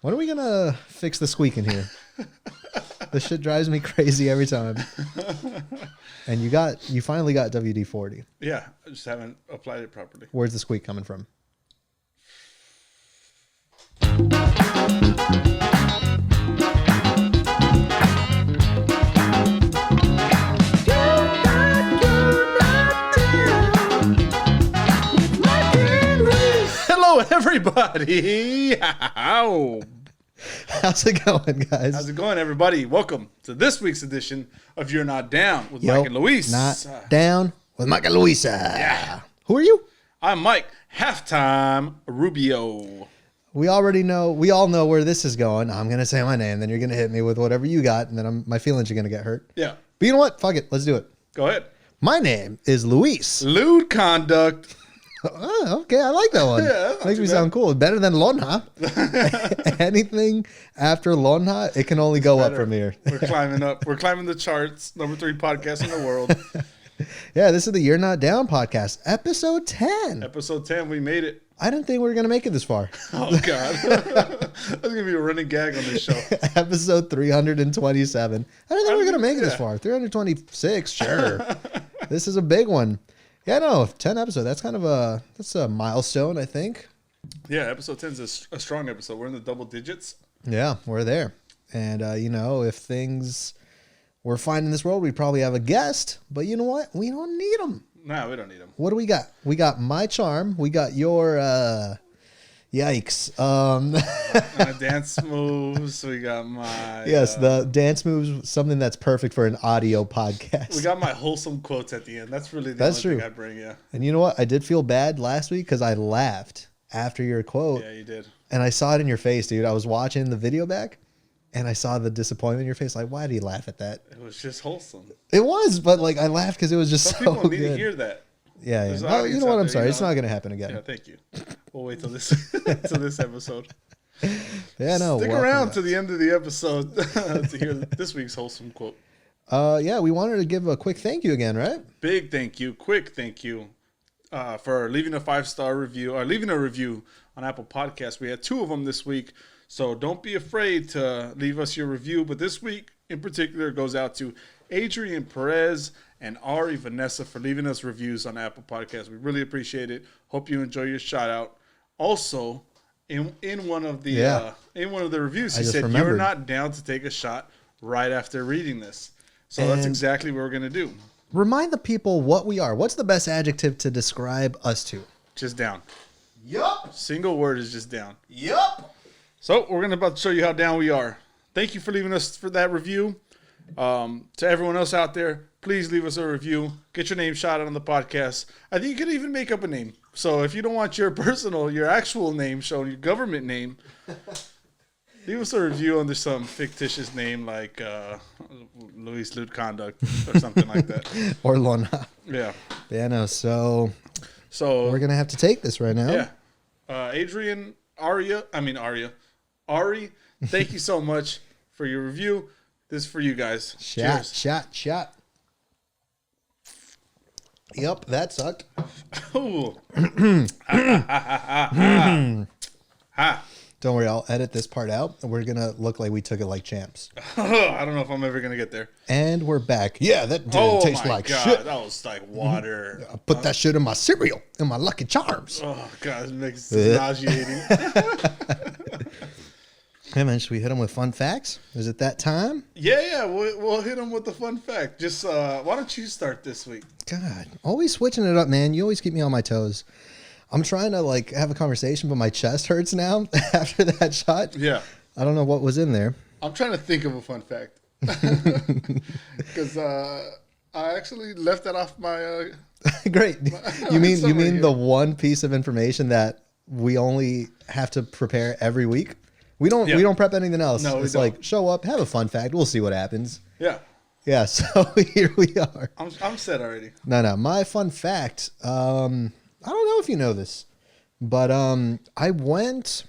When are we gonna fix the squeak in here? This shit drives me crazy every time. And you finally got WD-40. Yeah, I just haven't applied it properly. Where's the squeak coming from? Hello, everybody. How's it going, guys? How's it going, everybody? Welcome to this week's edition of You're Not Down with Mike and Luis. Not down with Mike and Luisa. Yeah. Who are you? I'm Mike, halftime Rubio. We all know where this is going. I'm going to say my name, then you're going to hit me with whatever you got, and then my feelings are going to get hurt. Yeah. But you know what? Fuck it. Let's do it. Go ahead. My name is Luis. Lewd conduct. Oh, okay, I like that one. Yeah, makes me sound cool. Better than Lonha. Anything after Lonha, it can only go up from here. We're climbing up. We're climbing the charts. Number 3 podcast in the world. Yeah, this is the You're Not Down podcast, episode 10. Episode 10, we made it. I didn't think we were going to make it this far. Oh, God. That's going to be a running gag on this show. Episode 327. I didn't think we were going to make it this far. 326, sure. This is a big one. Yeah, no, 10 episodes. That's kind of that's a milestone, I think. Yeah, episode 10 is a strong episode. We're in the double digits. Yeah, we're there. And, if things were fine in this world, we'd probably have a guest. But you know what? We don't need them. No, we don't need them. What do we got? We got my charm. We got your, yikes. My dance moves. We got my... Yes, the dance moves, something that's perfect for an audio podcast. We got my wholesome quotes at the end. That's really the only thing I bring, yeah. And you know what? I did feel bad last week because I laughed after your quote. Yeah, you did. And I saw it in your face, dude. I was watching the video back, and I saw the disappointment in your face. Like, why do you laugh at that? It was just wholesome. It was, but like I laughed because it was just Some so people need good. to hear that. Yeah, yeah. No, you know what? I'm sorry. It's not going to happen again. Yeah, thank you. We'll wait till this episode. Yeah, no. Stick around to the end of the episode to hear this week's wholesome quote. Yeah, we wanted to give a quick thank you again, right? Big thank you, quick thank you for leaving a 5-star review or leaving a review on Apple Podcasts. We had 2 of them this week, so don't be afraid to leave us your review. But this week in particular goes out to Adrian Perez and Ari Vanessa for leaving us reviews on Apple Podcasts. We really appreciate it. Hope you enjoy your shout out. Also, in one of the reviews, he said you're not down to take a shot right after reading this. So that's exactly what we're gonna do. Remind the people what we are. What's the best adjective to describe us to? Just down. Yup. Single word is just down. Yup. So we're about to show you how down we are. Thank you for leaving us for that review. To everyone else out there, please leave us a review. Get your name shouted on the podcast. I think you could even make up a name. So if you don't want your actual name shown, your government name, leave us a review under some fictitious name like Luis Lewd Conduct or something like that. Or Lona. Yeah. Yeah, no. So we're gonna have to take this right now. Yeah. Adrian, Ari, thank you so much for your review. This is for you guys. Shot. Yep, that sucked. Oh. Don't worry, I'll edit this part out. We're going to look like we took it like champs. I don't know if I'm ever going to get there. And we're back. Yeah, that didn't taste like shit. That was like water. I put that shit in my cereal, in my Lucky Charms. Oh, God, it makes it nauseating. Hey, man, should we hit them with fun facts? Is it that time? Yeah, we'll hit them with the fun fact. Just, why don't you start this week? God, always switching it up, man. You always keep me on my toes. I'm trying to, have a conversation, but my chest hurts now after that shot. Yeah. I don't know what was in there. I'm trying to think of a fun fact. Because I actually left that off my... Great. You mean the one piece of information that we only have to prepare every week? We don't prep anything else. No, it's like, show up, have a fun fact. We'll see what happens. Yeah. Yeah, so here we are. I'm set already. No. My fun fact, I don't know if you know this, but I went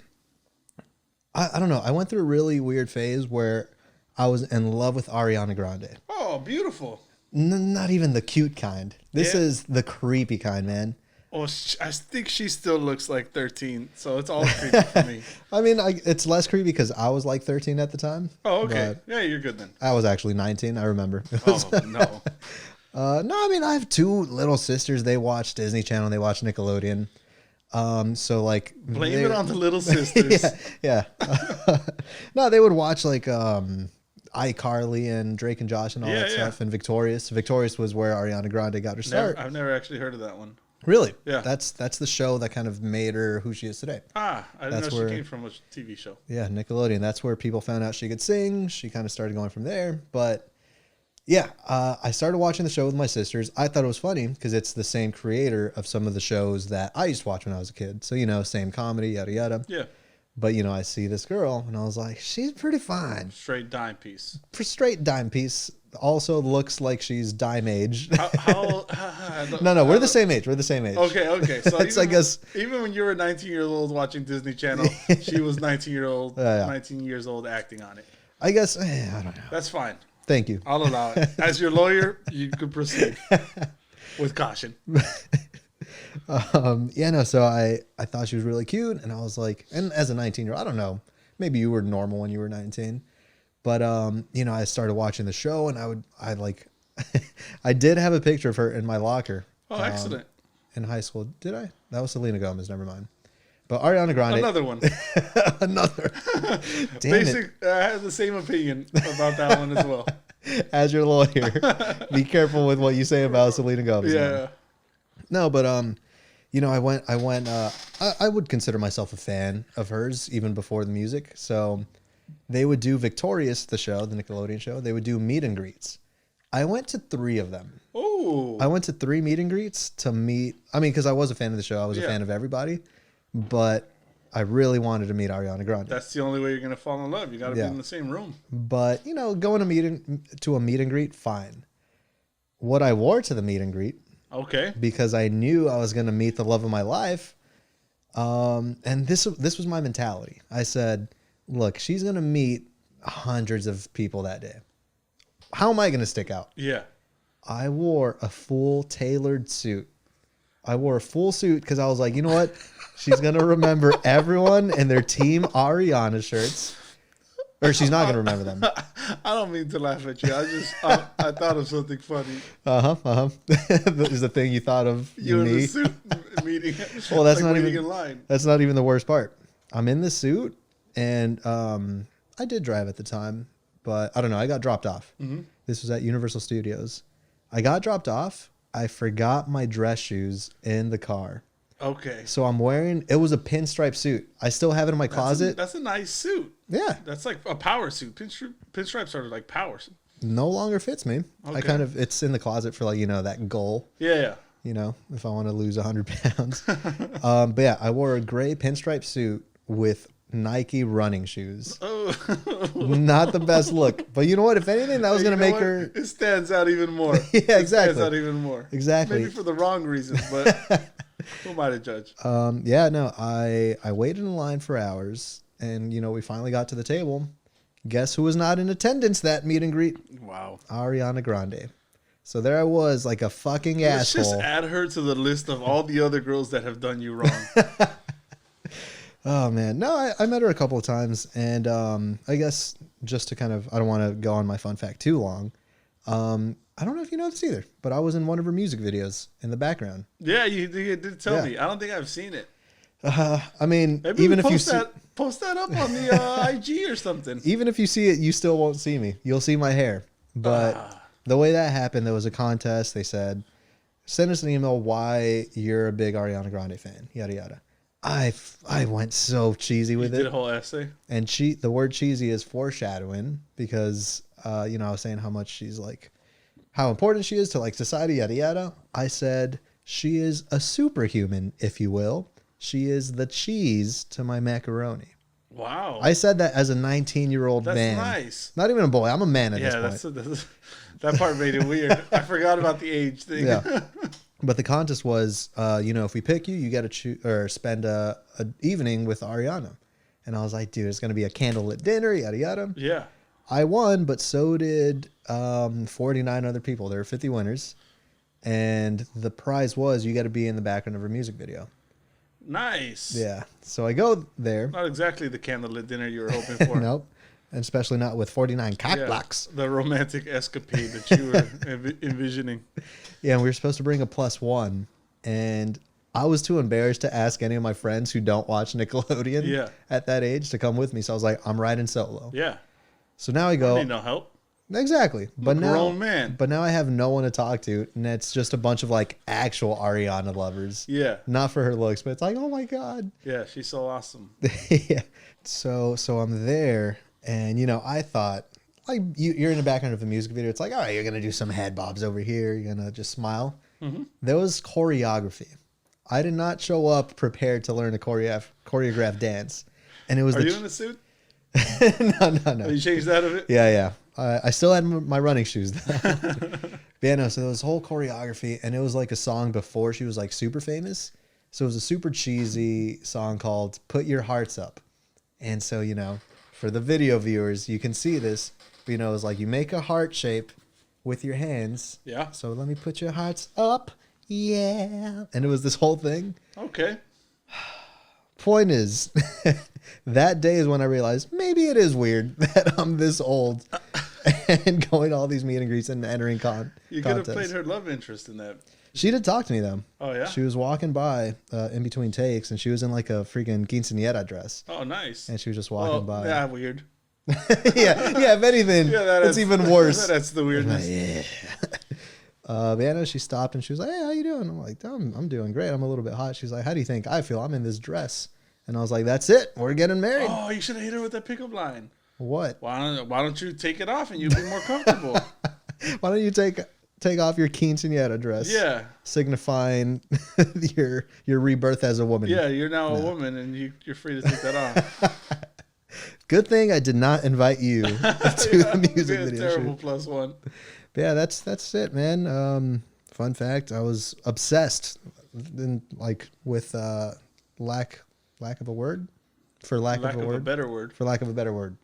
through a really weird phase where I was in love with Ariana Grande. Oh, beautiful. Not even the cute kind. This is the creepy kind, man. Oh, I think she still looks like 13, so it's all creepy for me. I mean, it's less creepy because I was like 13 at the time. Oh, okay. Yeah, you're good then. I was actually 19. I remember. Oh, no. No, I mean, I have two little sisters. They watch Disney Channel. They watch Nickelodeon. So like blame it on the little sisters. Yeah. No, they would watch like iCarly and Drake and Josh and all that stuff, and Victorious. Victorious was where Ariana Grande got her start. I've never actually heard of that one. Really? Yeah. That's the show that kind of made her who she is today. I didn't know she came from a TV show. Yeah, Nickelodeon. That's where people found out she could sing. She kind of started going from there. But yeah, I started watching the show with my sisters. I thought it was funny because it's the same creator of some of the shows that I used to watch when I was a kid. So, same comedy, yada, yada. Yeah. But, I see this girl and I was like, she's pretty fine. Straight dime piece. For straight dime piece. Also looks like she's dime age. How No, we're the same age. We're the same age. Okay. So I guess even when you were 19 years old watching Disney Channel, she was 19 years old acting on it. I guess I don't know. That's fine. Thank you. I'll allow it. As your lawyer, you could proceed with caution. So I thought she was really cute, and I was like, and as a 19-year-old, I don't know, maybe you were normal when you were 19. But, I started watching the show and I did have a picture of her in my locker. Oh, excellent. In high school. Did I? That was Selena Gomez. Never mind. But Ariana Grande. Another one. Another. I have the same opinion about that one as well. As your lawyer, be careful with what you say about Selena Gomez. Yeah. Man. No, but, I would consider myself a fan of hers even before the music. So they would do Victorious, the show, the Nickelodeon show. They would do meet and greets. I went to 3 of them. Oh. I went to 3 meet and greets to meet. I mean, because I was a fan of the show. I was a fan of everybody. But I really wanted to meet Ariana Grande. That's the only way you're going to fall in love. You got to be in the same room. But, going to a meet and greet, fine. What I wore to the meet and greet. Okay. Because I knew I was going to meet the love of my life. And this was my mentality. I said, look, she's going to meet hundreds of people that day. How am I going to stick out? Yeah. I wore a full tailored suit. I wore a full suit because I was like, you know what? She's going to remember everyone and their Team Ariana shirts. Or she's not going to remember them. I don't mean to laugh at you. I thought of something funny. Is the thing you thought of you in the suit meeting. Well, that's not even in line. That's not even the worst part. I'm in the suit, and I did drive at the time, but I don't know. I got dropped off. Mm-hmm. This was at Universal Studios. I got dropped off. I forgot my dress shoes in the car. Okay. So I'm wearing, it was a pinstripe suit. I still have it in my closet. That's a nice suit. Yeah. That's like a power suit. Pinstripes are like powers. No longer fits me. Okay. It's in the closet for that goal. Yeah. If I want to lose 100 pounds. But yeah, I wore a gray pinstripe suit with Nike running shoes. Oh. Not the best look. But you know what? If anything, that was going to make her... It stands out even more. Yeah, exactly. It stands out even more. Exactly. Maybe for the wrong reasons, but... Who am I to judge? I waited in line for hours, and we finally got to the table. Guess who was not in attendance that meet and greet? Wow. Ariana Grande. So there I was, like a fucking asshole. Let's just add her to the list of all the other girls that have done you wrong. Oh man, no, I met her a couple of times, and I guess just to kind of, I don't want to go on my fun fact too long. I don't know if you know this either, but I was in one of her music videos in the background. Yeah, you did tell me. I don't think I've seen it. I mean, maybe even if you post that up on the IG or something. Even if you see it, you still won't see me. You'll see my hair. But the way that happened, there was a contest. They said, send us an email why you're a big Ariana Grande fan. Yada yada. I went so cheesy with it. You did a whole essay. And the word cheesy is foreshadowing because I was saying how much she's like, how important she is to like society, yada yada. I said she is a superhuman, if you will. She is the cheese to my macaroni. Wow. I said that as a 19-year-old man. That's nice. Not even a boy. I'm a man at this point. That part made it weird. I forgot about the age thing. Yeah. But the contest was, if we pick you, you got to spend an evening with Ariana. And I was like, dude, it's going to be a candlelit dinner, yada, yada. Yeah. I won, but so did 49 other people. There were 50 winners. and the prize was you got to be in the background of her music video. Nice. Yeah. So I go there. Not exactly the candlelit dinner you were hoping for. Nope. And especially not with 49 cock blocks. The romantic escapade that you were envisioning. Yeah, and we were supposed to bring a +1, and I was too embarrassed to ask any of my friends who don't watch Nickelodeon at that age to come with me. So I was like, I'm riding solo. Yeah. So now I go. I need no help. Exactly. But now, grown man. But now I have no one to talk to, and it's just a bunch of like actual Ariana lovers. Yeah. Not for her looks, but it's like, oh my God. Yeah, she's so awesome. Yeah. So I'm there, and I thought like you're in the background of a music video. It's like, all right, you're gonna do some head bobs over here. You're gonna just smile. Mm-hmm. There was choreography. I did not show up prepared to learn a choreographed dance, and it was. Are you in a suit? No. Oh, you changed that of it? Yeah. I still had my running shoes. Yeah, no. So there was whole choreography, and it was like a song before she was like super famous. So it was a super cheesy song called "Put Your Hearts Up," and so for the video viewers, you can see this. But, it was like you make a heart shape with your hands. Yeah. So let me put your hearts up. Yeah. And it was this whole thing. Okay. Point is, that day is when I realized maybe it is weird that I'm this old and going to all these meet and greets and entering You could have played her love interest in that. She did talk to me, though. Oh, yeah? She was walking by in between takes, and she was in like a freaking quinceañera dress. Oh, nice. And she was just walking by. Yeah, weird. yeah, if anything, it's even worse. That's the weirdness. But yeah, she stopped and she was like, "Hey, how you doing?" I'm like, I'm doing great. I'm a little bit hot. She's like, "How do you think I feel? I'm in this dress." And I was like, "That's it. We're getting married." Oh, you should have hit her with that pickup line. What? Why don't you take it off and you'll be more comfortable? Why don't you take off your quinceañera dress? Yeah. Signifying your rebirth as a woman. Yeah, you're now a woman and you're free to take that off. Good thing I did not invite you to the music video. Terrible +1. But yeah, that's it, man. Fun fact: I was obsessed, with lack of a word, for lack of a better word. For lack of a better word,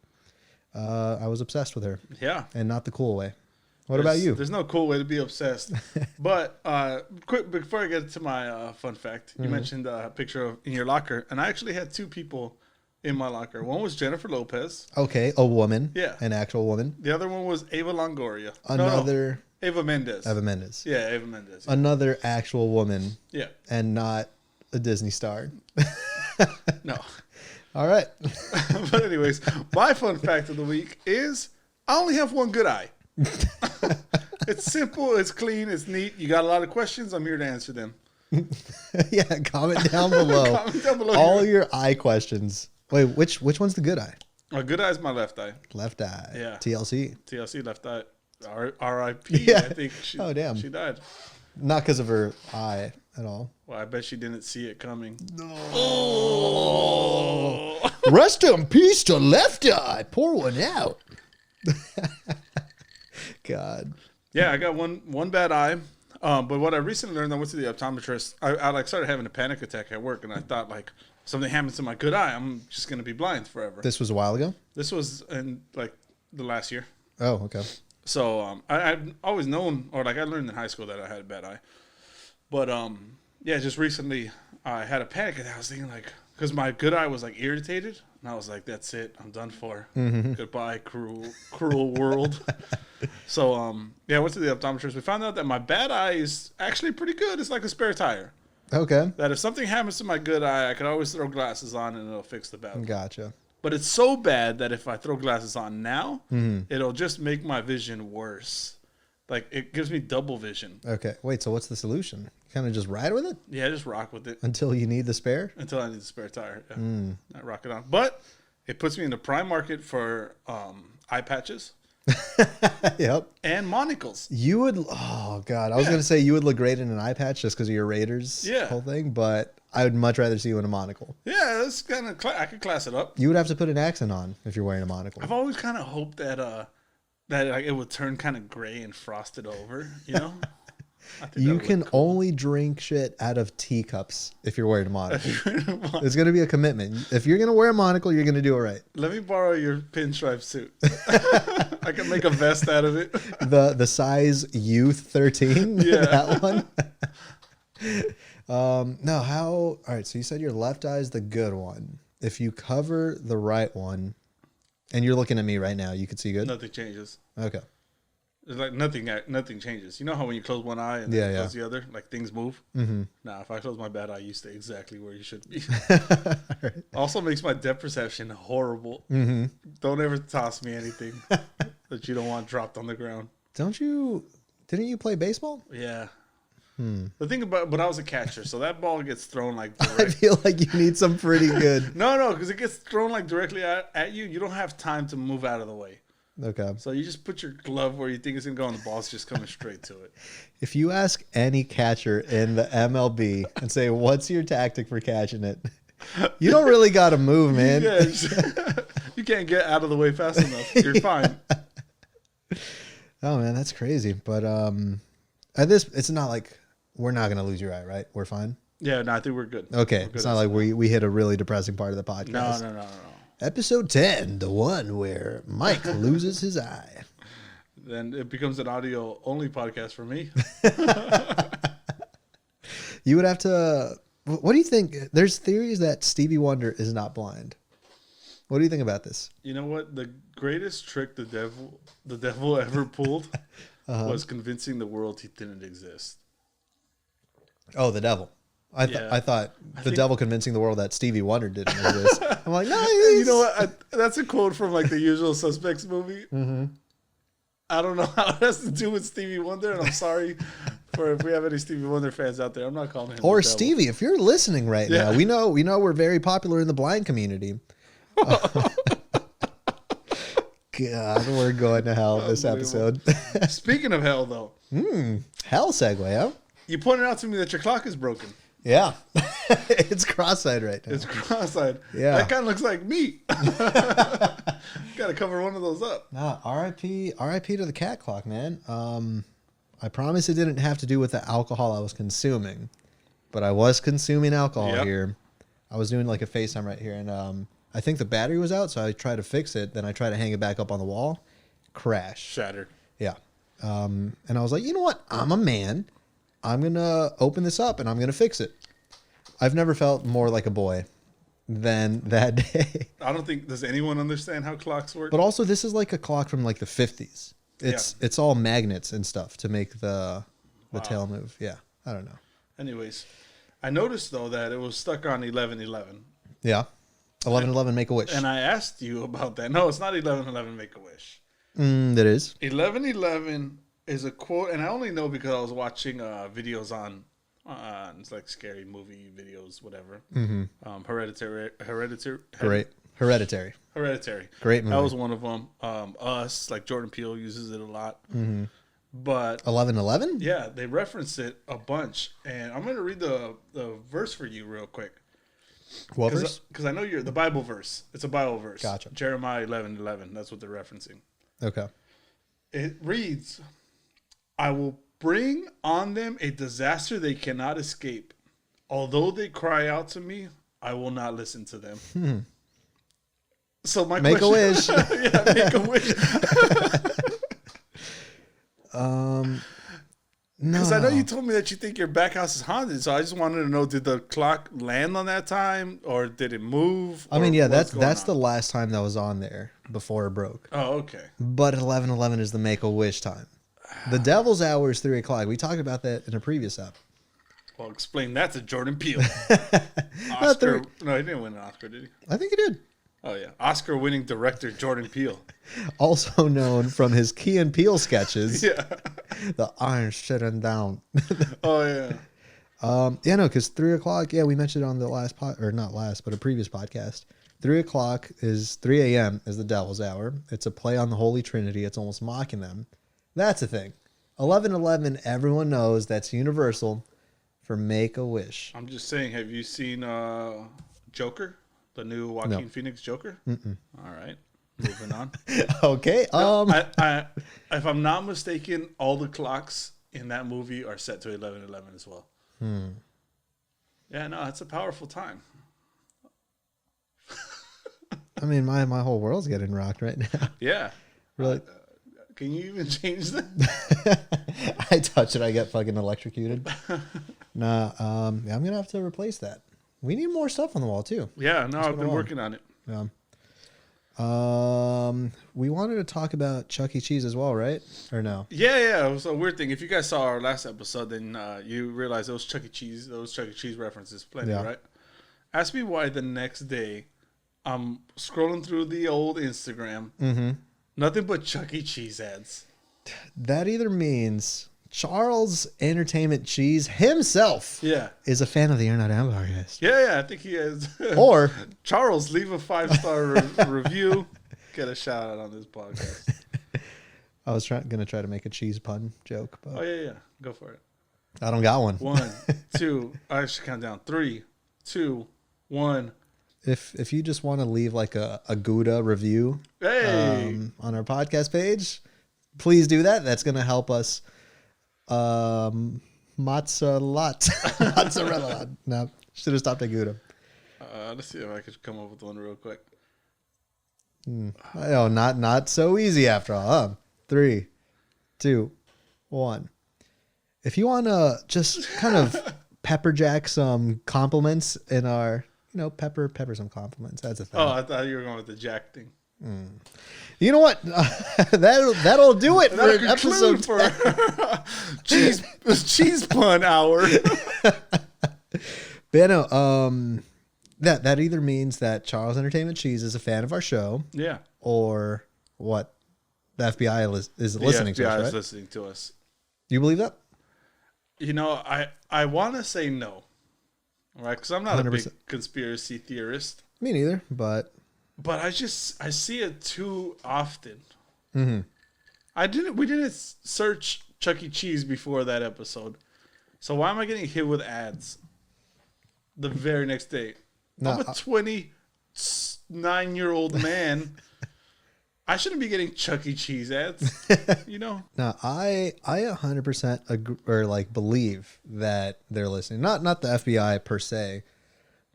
I was obsessed with her. Yeah, and not the cool way. What about you? There's no cool way to be obsessed. But quick before I get to my fun fact, you mentioned a picture in your locker, and I actually had 2 people in my locker. One was Jennifer Lopez. Okay, a woman. Yeah. An actual woman. The other one was Ava Longoria. Another. No, Eva Mendes. Eva Mendes. Yeah, Eva Mendes. Yeah. Another actual woman. Yeah. And not a Disney star. No. All right. But anyways, my fun fact of the week is I only have one good eye. It's simple, it's clean, it's neat. You got a lot of questions, I'm here to answer them. Yeah, comment down below. Comment down below all your eye questions. Wait, which one's the good eye? My good eye is my left eye. Left eye. Yeah. TLC, left eye. R.I.P. Yeah. I think she died. Not because of her eye at all. Well, I bet she didn't see it coming. No. Oh. Rest in peace to Left Eye. Pour one out. God. Yeah, I got one bad eye. But what I recently learned, I went to the optometrist. I started having a panic attack at work, and I thought something happens to my good eye, I'm just gonna be blind forever. This was a while ago. This was in the last year. Oh, okay. So I've always known, or I learned in high school that I had a bad eye. But just recently I had a panic attack. I was thinking because my good eye was irritated, and I was like, that's it, I'm done for. Mm-hmm. Goodbye, cruel world. So I went to the optometrist. We found out that my bad eye is actually pretty good. It's like a spare tire. Okay. That if something happens to my good eye, I could always throw glasses on and it'll fix the bad one. Gotcha. But it's so bad that if I throw glasses on now, it'll just make my vision worse. It gives me double vision. Okay. Wait, so what's the solution? Kind of just ride with it? Yeah, just rock with it. Until you need the spare? Until I need the spare tire. Yeah. I rock it on. But it puts me in the prime market for eye patches. Yep. And monocles. You would, oh God, I was going to say you would look great in an eye patch just because of your Raiders whole thing, but I would much rather see you in a monocle. Yeah, that's kind of, I could class it up. You would have to put an accent on if you're wearing a monocle. I've always kind of hoped that it would turn kind of gray and frosted over, you know? You can only drink shit out of teacups if you're wearing a monocle. It's going to be a commitment. If you're going to wear a monocle, you're going to do it right. Let me borrow your pinstripe suit. I can make a vest out of it. The size youth 13. Yeah. That one. No, how? All right. So you said your left eye is the good one. If you cover the right one, and you're looking at me right now, you can see good. Nothing changes. Okay. It's like nothing changes. You know how when you close one eye and then close the other, like things move? Mm-hmm. Nah, if I close my bad eye, you stay exactly where you should be. Right. Also makes my depth perception horrible. Mm-hmm. Don't ever toss me anything that you don't want dropped on the ground. Didn't you play baseball? Yeah. The thing about, but I was a catcher, so that ball gets thrown like direct. I feel like you need some pretty good. No, because it gets thrown like directly at you. You don't have time to move out of the way. Okay. So you just put your glove where you think it's going to go, and the ball's just coming straight to it. If you ask any catcher in the MLB and say, what's your tactic for catching it? You don't really got to move, man. Yeah, you can't get out of the way fast enough. You're fine. Oh, man, that's crazy. But at this, it's not like we're not going to lose your eye, right? We're fine? Yeah, no, I think we're good. Okay. We're good. It's not like we hit a really depressing part of the podcast. No. Episode 10, the one where Mike loses his eye. Then it becomes an audio only podcast for me. You would have to. What do you think? There's theories that Stevie Wonder is not blind. What do you think about this? You know what? The greatest trick the devil ever pulled was convincing the world he didn't exist. Oh, the devil. I thought the devil convincing the world that Stevie Wonder didn't exist. I'm like, no, you know what? That's a quote from like the Usual Suspects movie. Mm-hmm. I don't know how it has to do with Stevie Wonder, and I'm sorry for if we have any Stevie Wonder fans out there. I'm not calling him or the devil. Stevie. If you're listening right now, we know we're very popular in the blind community. God, we're going to hell this episode. Speaking of hell, though, hell segue, huh? You pointed out to me that your clock is broken. Yeah. It's cross-eyed right now. It's cross-eyed. Yeah. That kind of looks like me. Got to cover one of those up. Nah, RIP to the cat clock, man. I promise it didn't have to do with the alcohol I was consuming, but I was consuming alcohol here. I was doing like a FaceTime right here, and I think the battery was out, so I tried to fix it. Then I tried to hang it back up on the wall. Crash. Shattered. Yeah. And I was like, you know what? I'm a man. I'm going to open this up and I'm going to fix it. I've never felt more like a boy than that day. I don't think, does anyone understand how clocks work? But also, this is like a clock from like the 50s. It's all magnets and stuff to make the tail move. Yeah, I don't know. Anyways, I noticed though that it was stuck on 11:11. Yeah, 11:11 Make a Wish. And I asked you about that. No, it's not 11:11 Make a Wish. That is 11:11 is a quote, and I only know because I was watching videos on it's like scary movie videos, whatever. Mm-hmm. Hereditary. Great movie. That was one of them. Us, like Jordan Peele uses it a lot. Mm-hmm. But 11:11? Yeah, they reference it a bunch, and I'm going to read the verse for you real quick. What verse? Because I know you're the Bible verse. It's a Bible verse. Gotcha. Jeremiah 11:11. That's what they're referencing. Okay. It reads, "I will bring on them a disaster they cannot escape. Although they cry out to me, I will not listen to them." So my make question, a wish. Yeah, make a wish. No. Because I know you told me that you think your back house is haunted, so I just wanted to know: did the clock land on that time, or did it move? I mean, yeah, that's the last time that was on there before it broke. Oh, okay. But 11:11 is the Make a Wish time. The Devil's Hour is 3 o'clock. We talked about that in a previous app. Well, explain that to Jordan Peele. Oscar? No, he didn't win an Oscar, did he? I think he did. Oh yeah, Oscar-winning director Jordan Peele, also known from his Key and Peele sketches. Yeah, the iron sitting down. Oh yeah. Yeah, no, because 3 o'clock. Yeah, we mentioned on the last or not last, but a previous podcast. 3 o'clock is 3 a.m. is the Devil's Hour. It's a play on the Holy Trinity. It's almost mocking them. That's the thing. 11:11. Everyone knows that's universal for Make a Wish. I'm just saying. Have you seen Joker? The new Joaquin Phoenix Joker? Mm-mm. All right. Moving on. Okay. If I'm not mistaken, all the clocks in that movie are set to 11:11 as well. Yeah, no, it's a powerful time. I mean, my whole world's getting rocked right now. Yeah. Really? Can you even change that? I touch it, I get fucking electrocuted. Nah, yeah, I'm gonna have to replace that. We need more stuff on the wall too. Yeah, no, I've been working on it. Yeah. We wanted to talk about Chuck E. Cheese as well, right? Or no? Yeah. It was a weird thing. If you guys saw our last episode, then you realize those Chuck E. Cheese references plenty, right? Ask me why the next day I'm scrolling through the old Instagram. Mm-hmm. Nothing but Chuck E. Cheese ads. That either means Charles Entertainment Cheese himself is a fan of the Internet Empire. Yeah, I think he is. Or Charles, leave a 5-star review. Get a shout out on this podcast. I was going to try to make a cheese pun joke. But yeah. Go for it. I don't got one. 1, 2. I should count down. 3, 2, 1. If you just want to leave like a Gouda review on our podcast page, please do that. That's going to help us. Mozzarella. No, should have stopped at Gouda. Let's see if I could come up with one real quick. Oh, not so easy after all. Huh? 3, 2, 1. If you want to just kind of pepper jack some compliments in our, pepper some compliments. That's a thing. Oh, I thought you were going with the jack thing. You know what? That'll do it for episode for cheese pun hour. But no, that either means that Charles Entertainment Cheese is a fan of our show, or what? The FBI is listening to us, right? The FBI is listening to us. Do you believe that? I want to say no, right? Because I'm not 100%. A big conspiracy theorist. Me neither, but I see it too often. Mm-hmm. We didn't search Chuck E. Cheese before that episode, so why am I getting hit with ads the very next day? No, I'm a 29-year-old man. I shouldn't be getting Chuck E. Cheese ads, No, I 100% agree, or believe that they're listening. Not the FBI per se.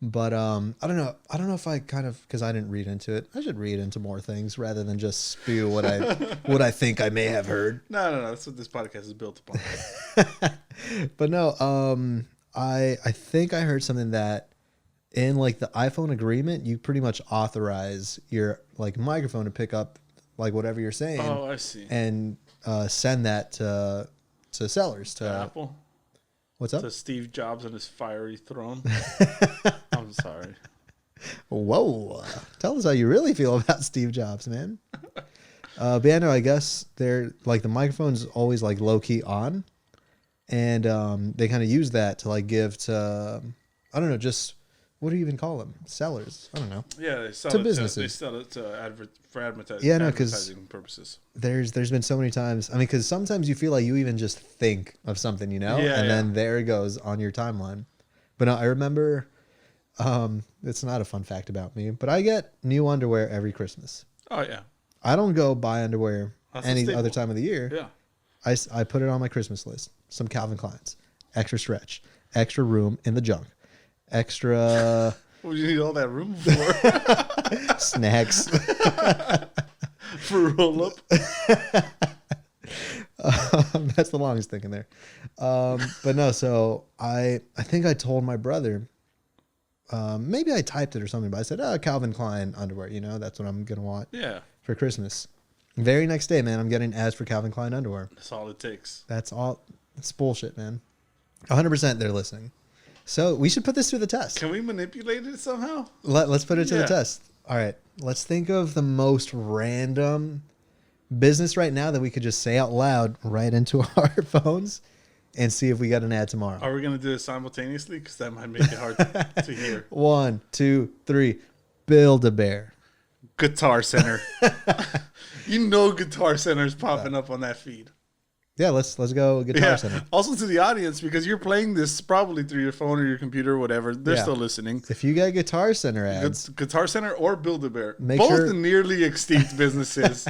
But I don't know if I because I didn't read into it. I should read into more things rather than just spew what I think I may have heard. No. That's what this podcast is built upon. But no, I think I heard something that in the iPhone agreement, you pretty much authorize your microphone to pick up whatever you're saying. Oh, I see. And send that to sellers to Apple. What's up? To Steve Jobs on his fiery throne. I'm sorry. Whoa. Tell us how you really feel about Steve Jobs, man. But yeah, no, I guess they're the microphone's always low key on. And they kind of use that to give to, I don't know, just what do you even call them? Sellers. I don't know. Yeah, they sell to it businesses. They sell it for advertising. Yeah, no, advertising purposes. There's been so many times. I mean, because sometimes you feel like you even just think of something, then there it goes on your timeline. But no, I remember. It's not a fun fact about me, but I get new underwear every Christmas. Oh yeah. I don't go buy underwear any other time of the year. Yeah. I put it on my Christmas list. Some Calvin Kleins, extra stretch, extra room in the junk. Extra. What do you need all that room for? Snacks. For roll up. That's the longest thing in there. But no, so I think I told my brother, maybe I typed it or something, but I said, Calvin Klein underwear, that's what I'm going to want for Christmas. Very next day, man, I'm getting ads for Calvin Klein underwear. That's all it takes. That's all. It's bullshit, man. 100% they're listening. So we should put this to the test. Can we manipulate it somehow? Let's put it to the test. All right. Let's think of the most random business right now that we could just say out loud right into our phones and see if we got an ad tomorrow. Are we going to do it simultaneously? Because that might make it hard to hear. 1, 2, 3. Build-A-Bear. Guitar Center. Guitar Center is popping up on that feed. Yeah, let's go Guitar Center. Also to the audience, because you're playing this probably through your phone or your computer or whatever. They're still listening. If you get Guitar Center ads. Guitar Center or Build-A-Bear. Both nearly extinct businesses.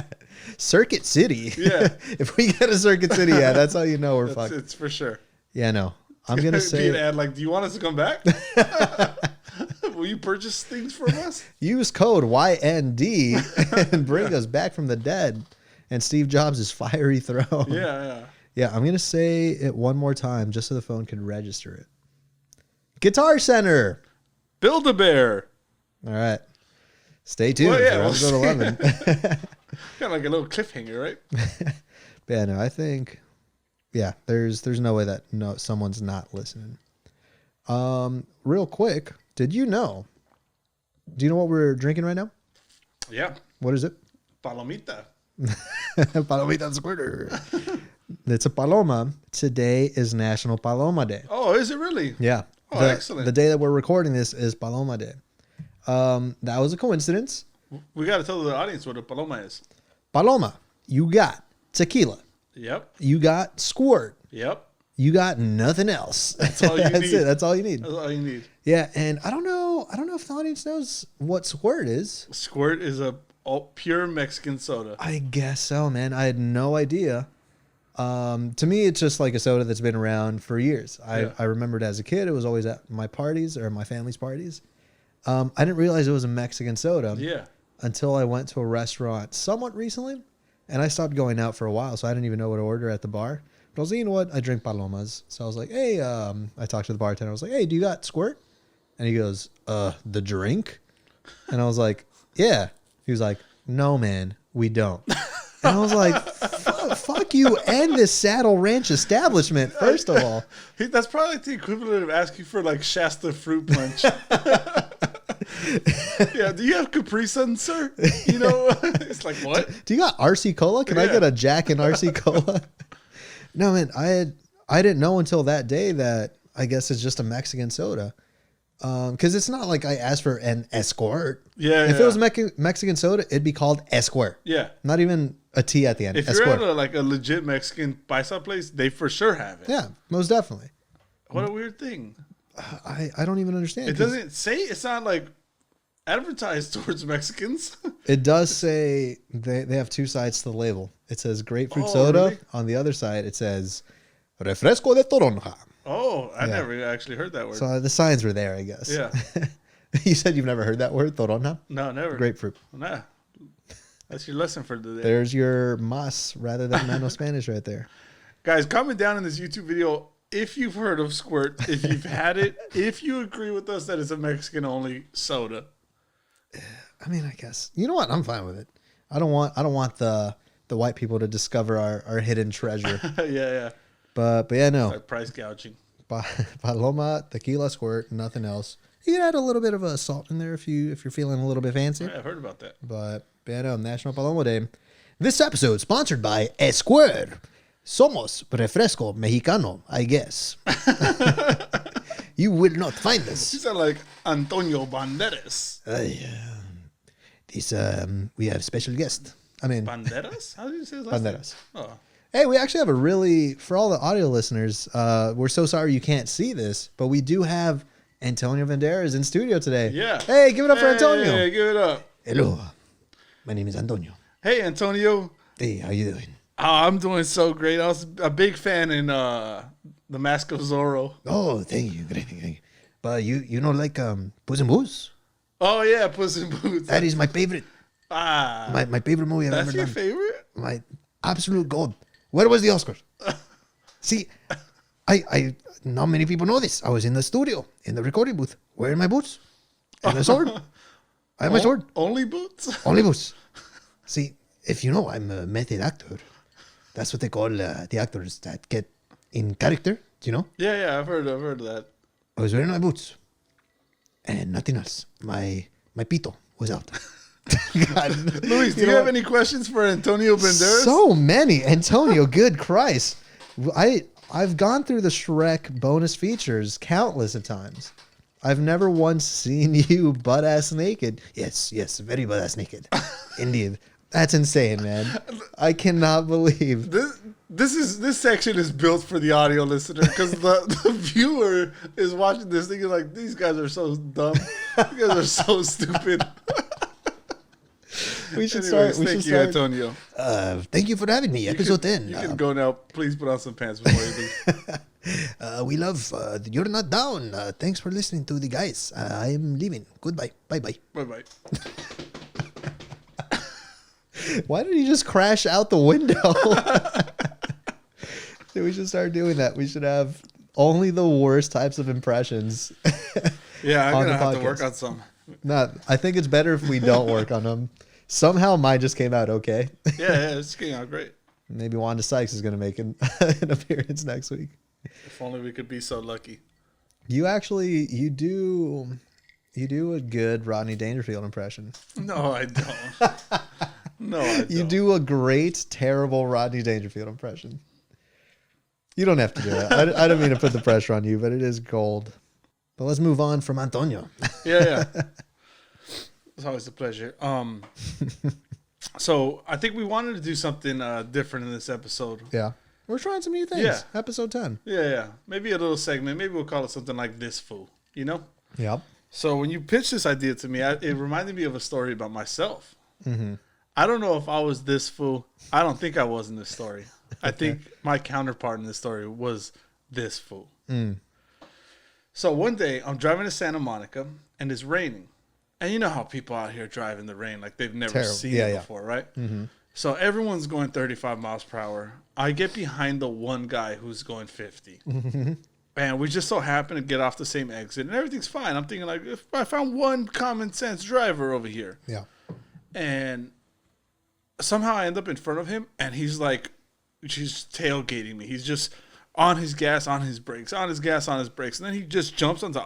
Circuit City. Yeah. If we get a Circuit City ad, that's how you know we're fucked. It's for sure. Yeah, no. I'm going to say. Be an ad do you want us to come back? Will you purchase things from us? Use code YND and bring us back from the dead. and Steve Jobs' fiery throne. Yeah. Yeah, I'm going to say it one more time just so the phone can register it. Guitar Center. Build-A-Bear. All right. Stay tuned for episode 11. Kind of like a little cliffhanger, right? But yeah, no, I think, there's no way that someone's not listening. Real quick, do you know what we're drinking right now? Yeah. What is it? Palomita. Palomita Squirter. It's a paloma. Today is National Paloma Day. Oh, is it really? Yeah. Oh, excellent. The day that we're recording this is Paloma Day. That was a coincidence. We got to tell the audience what a paloma is. Paloma. You got tequila. Yep. You got squirt. Yep. You got nothing else. That's all you need. That's it. That's all you need. That's all you need. Yeah, and I don't know if the audience knows what squirt is. Squirt is a pure Mexican soda. I guess so, man. I had no idea. To me, it's just like a soda that's been around for years. I remembered as a kid, it was always at my parties or my family's parties. I didn't realize it was a Mexican soda until I went to a restaurant somewhat recently, and I stopped going out for a while, so I didn't even know what to order at the bar. But I was like, you know what? I drink palomas. So I was like, hey, I talked to the bartender. I was like, hey, do you got squirt? And he goes, the drink? And I was like, yeah. He was like, no, man, we don't. And I was like, fuck you and this Saddle Ranch establishment, first of all. That's probably the equivalent of asking for like Shasta fruit punch. Yeah, do you have Capri Sun, sir? You know, it's like, what? Do you got RC Cola? Can I get a Jack and RC Cola? No, man, I didn't know until that day that I guess it's just a Mexican soda. Because it's not like I asked for an escort. Yeah. If it was Mexican soda, it'd be called esquire. Yeah. Not even a T at the end. If esquire. you're at a legit Mexican paisa place, they for sure have it. Yeah, most definitely. What a weird thing. I don't even understand. It doesn't say, it's not like advertised towards Mexicans. It does say they have two sides to the label. It says grapefruit soda. Really? On the other side, it says refresco de toronja. Oh, I never actually heard that word. So the signs were there, I guess. Yeah. You said you've never heard that word, toronja? No, never. Grapefruit. Nah. That's your lesson for today. There's your mas rather than nano Spanish right there. Guys, comment down in this YouTube video if you've heard of squirt, if you've had it, if you agree with us that it's a Mexican-only soda. I mean, I guess. You know what? I'm fine with it. I don't want the white people to discover our hidden treasure. Yeah. But yeah, no. Like price gouging. Paloma, tequila, squirt, nothing else. You can add a little bit of a salt in there if you're feeling a little bit fancy. I've heard about that. But yeah, no, National Paloma Day. This episode sponsored by Esquire. Somos refresco mexicano, I guess. You will not find us. You sound like Antonio Banderas. We have special guest. I mean, Banderas? How did you say his last name? Banderas. Oh. Hey, we actually have for all the audio listeners, we're so sorry you can't see this, but we do have Antonio Banderas in studio today. Yeah. Hey, give it up for Antonio. Hey, give it up. Hello. My name is Antonio. Hey, Antonio. Hey, how you doing? Oh, I'm doing so great. I was a big fan in The Mask of Zorro. Oh, thank you. Great. But you know, like Puss in Boots? Oh, yeah, Puss in Boots. That is my favorite. My favorite movie I've ever done. That's your favorite? My absolute gold. Where was the Oscar? See, I not many people know this. I was in the studio, in the recording booth, wearing my boots and a sword. I have my sword. Only boots? Only boots. See, if you know, I'm a method actor. That's what they call the actors that get in character. Do you know? Yeah, I've heard of that. I was wearing my boots and nothing else. My pito was out. God. Luis, do you have any questions for Antonio Banderas? So many. Antonio, good Christ. I've gone through the Shrek bonus features countless of times. I've never once seen you butt-ass naked. Yes, very butt-ass naked. Indeed. That's insane, man. I cannot believe. This section is built for the audio listener because the viewer is watching this thinking like, these guys are so dumb. These guys are so stupid. We should start. Thank you, Antonio. Thank you for having me. Episode 10. You can go now. Please put on some pants before you leave. We love You're Not Down. Thanks for listening to the guys. I'm leaving. Goodbye. Bye-bye. Bye-bye. Why did he just crash out the window? Dude, we should start doing that. We should have only the worst types of impressions. Yeah, I'm going to have to work on some. I think it's better if we don't work on them. Somehow mine just came out okay. Yeah, it's came out great. Maybe Wanda Sykes is going to make an appearance next week. If only we could be so lucky. You do a good Rodney Dangerfield impression. No, I don't. No, I don't. You do a great, terrible Rodney Dangerfield impression. You don't have to do it. I don't mean to put the pressure on you, but it is gold. But let's move on from Antonio. Yeah. It's always a pleasure. So I think we wanted to do something different in this episode. Yeah. We're trying some new things. Yeah. Episode 10. Yeah. Maybe a little segment. Maybe we'll call it something like This Fool, you know? Yep. So when you pitched this idea to me, it reminded me of a story about myself. Mm-hmm. I don't know if I was this fool. I don't think I was in this story. I think my counterpart in this story was this fool. Mm. So one day I'm driving to Santa Monica and it's raining. And you know how people out here drive in the rain like they've never seen it before, right? Mm-hmm. So everyone's going 35 miles per hour. I get behind the one guy who's going 50. Mm-hmm. And we just so happen to get off the same exit and everything's fine. I'm thinking like, if I found one common sense driver over here. Yeah. And somehow I end up in front of him and he's tailgating me. He's just on his gas, on his brakes, on his gas, on his brakes. And then he just jumps onto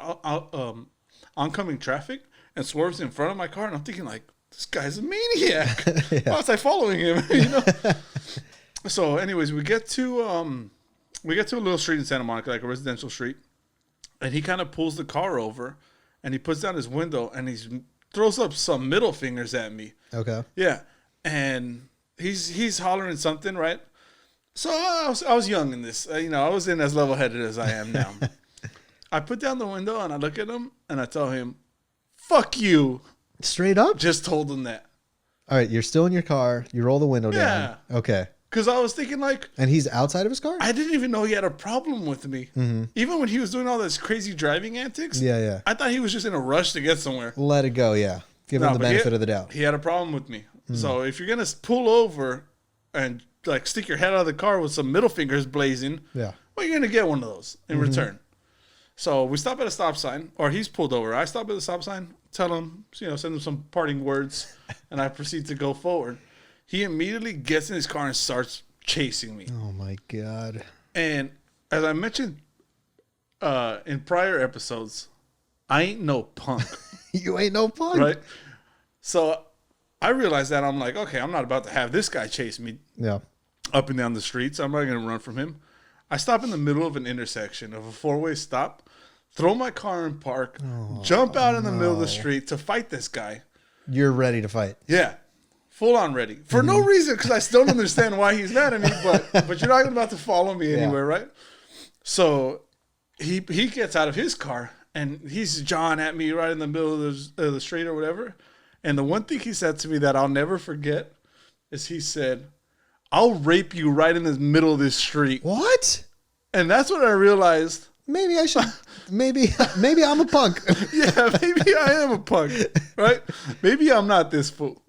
oncoming traffic and swerves in front of my car. And I'm thinking like, this guy's a maniac. Yeah. Why was I following him? You know? So anyways, we get to a little street in Santa Monica, like a residential street. And he kind of pulls the car over and he puts down his window and he throws up some middle fingers at me. Okay. Yeah. And he's hollering something, right? So I was young in this. I wasn't as level-headed as I am now. I put down the window and I look at him and I tell him, "Fuck you." Straight up? Just told him that. All right, you're still in your car. You roll the window down. Okay. Because I was thinking like... And he's outside of his car? I didn't even know he had a problem with me. Mm-hmm. Even when he was doing all this crazy driving antics. Yeah. I thought he was just in a rush to get somewhere. Let it go, yeah. Give him the benefit of the doubt. He had a problem with me. Mm-hmm. So if you're going to pull over and like stick your head out of the car with some middle fingers blazing, well, you're going to get one of those in return. So we stop at a stop sign, or he's pulled over. I stop at the stop sign, tell him, send him some parting words, and I proceed to go forward. He immediately gets in his car and starts chasing me. Oh, my God. And as I mentioned in prior episodes, I ain't no punk. You ain't no punk. Right? So I realized that. I'm like, okay, I'm not about to have this guy chase me up and down the streets. I'm not going to run from him. I stop in the middle of an intersection of a four-way stop, throw my car in park, jump out in the middle of the street to fight this guy. You're ready to fight. Yeah. Full on ready. For no reason, because I still don't understand why he's mad at me, but you're not about to follow me anywhere, right? So he gets out of his car, and he's jawing at me right in the middle of the street or whatever. And the one thing he said to me that I'll never forget is he said, "I'll rape you right in the middle of this street." What? And that's when I realized... Maybe I should... Maybe I'm a punk. Yeah, maybe I am a punk, right? Maybe I'm not this fool.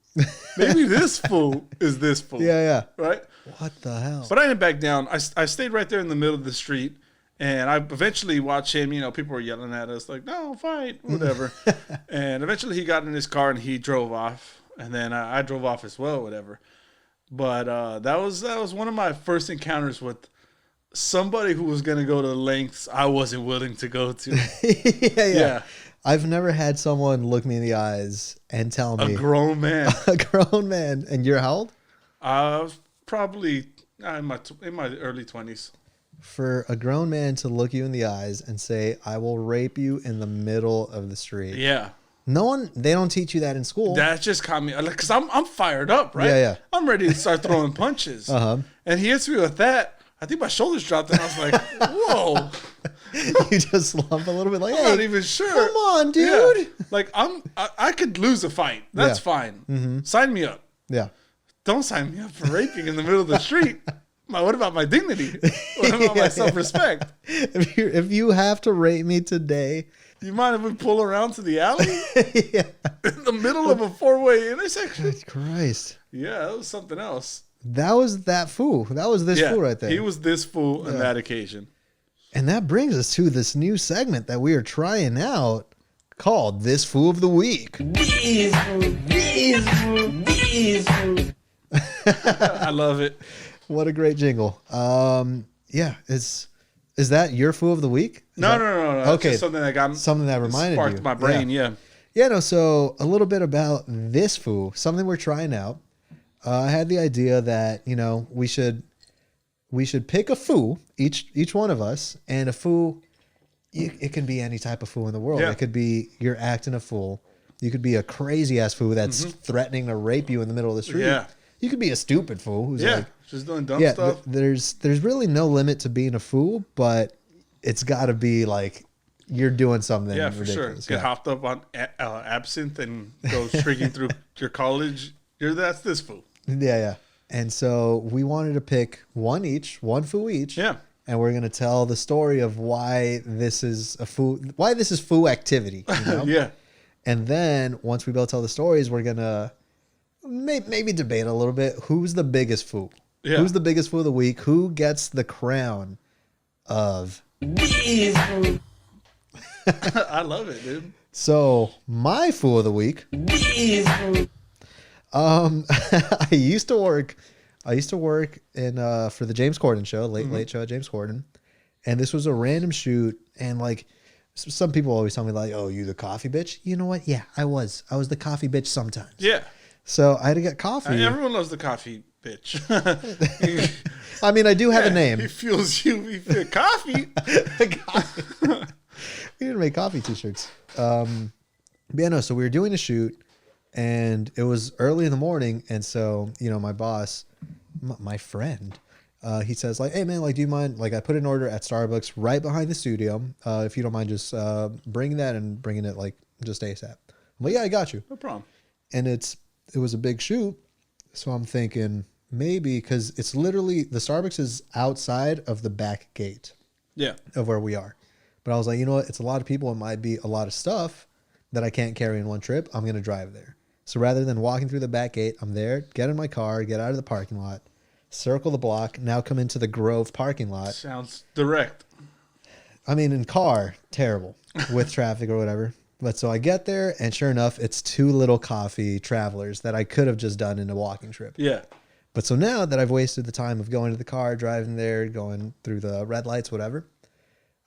Maybe this fool is this fool. Yeah. Right? What the hell? But I didn't back down. I stayed right there in the middle of the street, and I eventually watched him. People were yelling at us like, "No, fight," whatever. And eventually he got in his car and he drove off, and then I drove off as well, whatever. But that was one of my first encounters with somebody who was going to go to lengths I wasn't willing to go to. Yeah. I've never had someone look me in the eyes and tell me. A grown man. A grown man. And you're how old? I was probably in my early 20s. For a grown man to look you in the eyes and say, "I will rape you in the middle of the street." Yeah. They don't teach you that in school. That just caught me, because I'm fired up, right? Yeah. I'm ready to start throwing punches. And he hits me with that. I think my shoulders dropped, and I was like, "Whoa!" You just slump a little bit, like, I'm not even sure. Come on, dude. Yeah. Like I could lose a fight. That's fine. Mm-hmm. Sign me up. Yeah. Don't sign me up for raping in the middle of the street. What about my dignity? What about my self-respect? If you have to rape me today, You mind if we pull around to the alley? Yeah. In the middle of a 4-way intersection? Christ. Yeah, that was something else. That was that fool. That was this fool right there. He was this fool on that occasion. And that brings us to this new segment that we are trying out called This Fool of the Week. I love it. What a great jingle. Yeah, is that your Fool of the Week? No. Okay. Just something that reminded you. Sparked my brain, yeah. Yeah, no, so a little bit about this fool, something we're trying out. I had the idea that, we should pick a fool, each one of us, and a fool, it can be any type of fool in the world. Yeah. It could be you're acting a fool. You could be a crazy ass fool that's threatening to rape you in the middle of the street. Yeah. You could be a stupid fool who's just doing dumb stuff. There's really no limit to being a fool, but it's got to be like you're doing something ridiculous. For sure. Get hopped up on absinthe and go streaking through your college. That's this fool. Yeah. And so we wanted to pick one fool each. Yeah. And we're going to tell the story of why this is fool activity. Yeah. And then once we both tell the stories, we're going to maybe debate a little bit. Who's the biggest fool? Yeah. Who's the biggest fool of the week? Who gets the crown of... I love it, dude. So my fool of the week... I used to work in for the James Corden show, late show at James Corden, and this was a random shoot. And like some people always tell me like, "Oh, you the coffee bitch?" You know what? Yeah, I was the coffee bitch sometimes. Yeah. So I had to get coffee. Everyone loves the coffee bitch. I mean, I do have a name. He fuels you. He feels coffee. We need to make coffee t-shirts. But yeah, no. So we were doing a shoot. And it was early in the morning, and so my boss, my friend, he says like, "Hey man, like, do you mind? Like, I put an order at Starbucks right behind the studio. If you don't mind, just bringing that and bringing it like just ASAP." I'm like, "Yeah, I got you. No problem." And it was a big shoot, so I'm thinking maybe because it's literally the Starbucks is outside of the back gate, of where we are. But I was like, you know what? It's a lot of people. It might be a lot of stuff that I can't carry in one trip. I'm gonna drive there. So rather than walking through the back gate, I'm there, get in my car, get out of the parking lot, circle the block, now come into the Grove parking lot. Sounds direct. I mean, in car, terrible with traffic or whatever. But so I get there, and sure enough, it's two little coffee travelers that I could have just done in a walking trip. Yeah. But so now that I've wasted the time of going to the car, driving there, going through the red lights, whatever,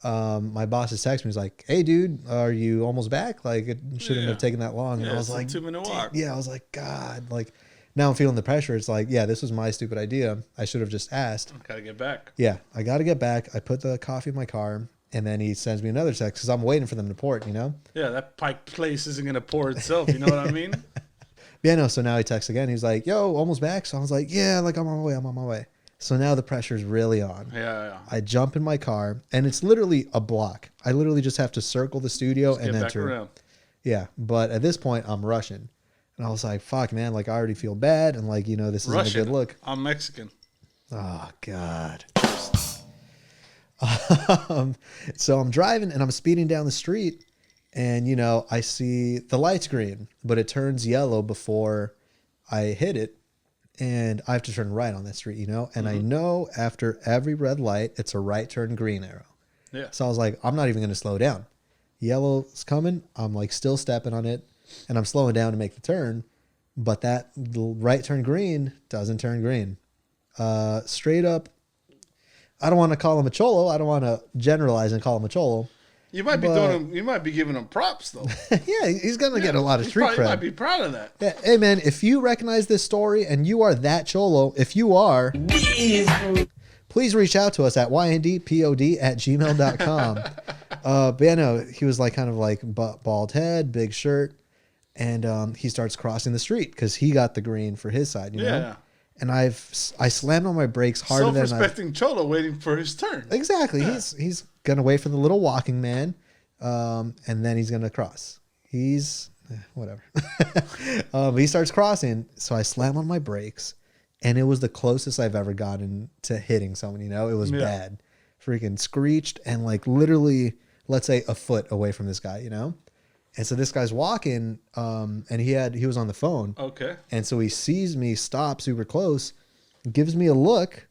my boss has texted me. He's like, "Hey, dude, are you almost back? Like, it shouldn't have taken that long." And I was like, 2-minute walk. Yeah, I was like, God, like, now I'm feeling the pressure. It's like, yeah, this was my stupid idea. I should have just asked. Gotta get back. Yeah, I got to get back. I put the coffee in my car, and then he sends me another text because I'm waiting for them to pour it, Yeah, that Pike Place isn't going to pour itself. You know what I mean? Yeah, no, so now he texts again. He's like, "Yo, almost back?" So I was like, "Yeah, like, I'm on my way. So now the pressure's really on. Yeah. I jump in my car, and it's literally a block. I literally just have to circle the studio and enter. Back around. Yeah, but at this point, I'm rushing. And I was like, fuck, man, like, I already feel bad, and, like, this isn't a good look. I'm Mexican. Oh, God. So I'm driving, and I'm speeding down the street, and, I see the light's green, but it turns yellow before I hit it. And I have to turn right on that street, And I know after every red light, it's a right turn green arrow. Yeah. So I was like, I'm not even going to slow down. Yellow's coming. I'm like still stepping on it. And I'm slowing down to make the turn. But that right turn green doesn't turn green. Straight up, I don't want to call him a cholo. I don't want to generalize and call him a cholo. You might be giving him props though. Yeah, he's gonna get a lot of street cred. You might be proud of that. Yeah. Hey man, if you recognize this story and you are that cholo, if you are, please reach out to us at yndpod@gmail.com. But yeah, no, he was like kind of like bald head, big shirt, and he starts crossing the street because he got the green for his side, you know? And I slammed on my brakes harder than self-respecting cholo waiting for his turn. Exactly. Yeah. He's gonna wait for the little walking man, and then he's gonna cross. He's whatever. But he starts crossing, so I slam on my brakes, and it was the closest I've ever gotten to hitting someone. It was bad. Freaking screeched, and like literally let's say a foot away from this guy, you know? And so this guy's walking, and he was on the phone. Okay. And so he sees me stop super close, gives me a look,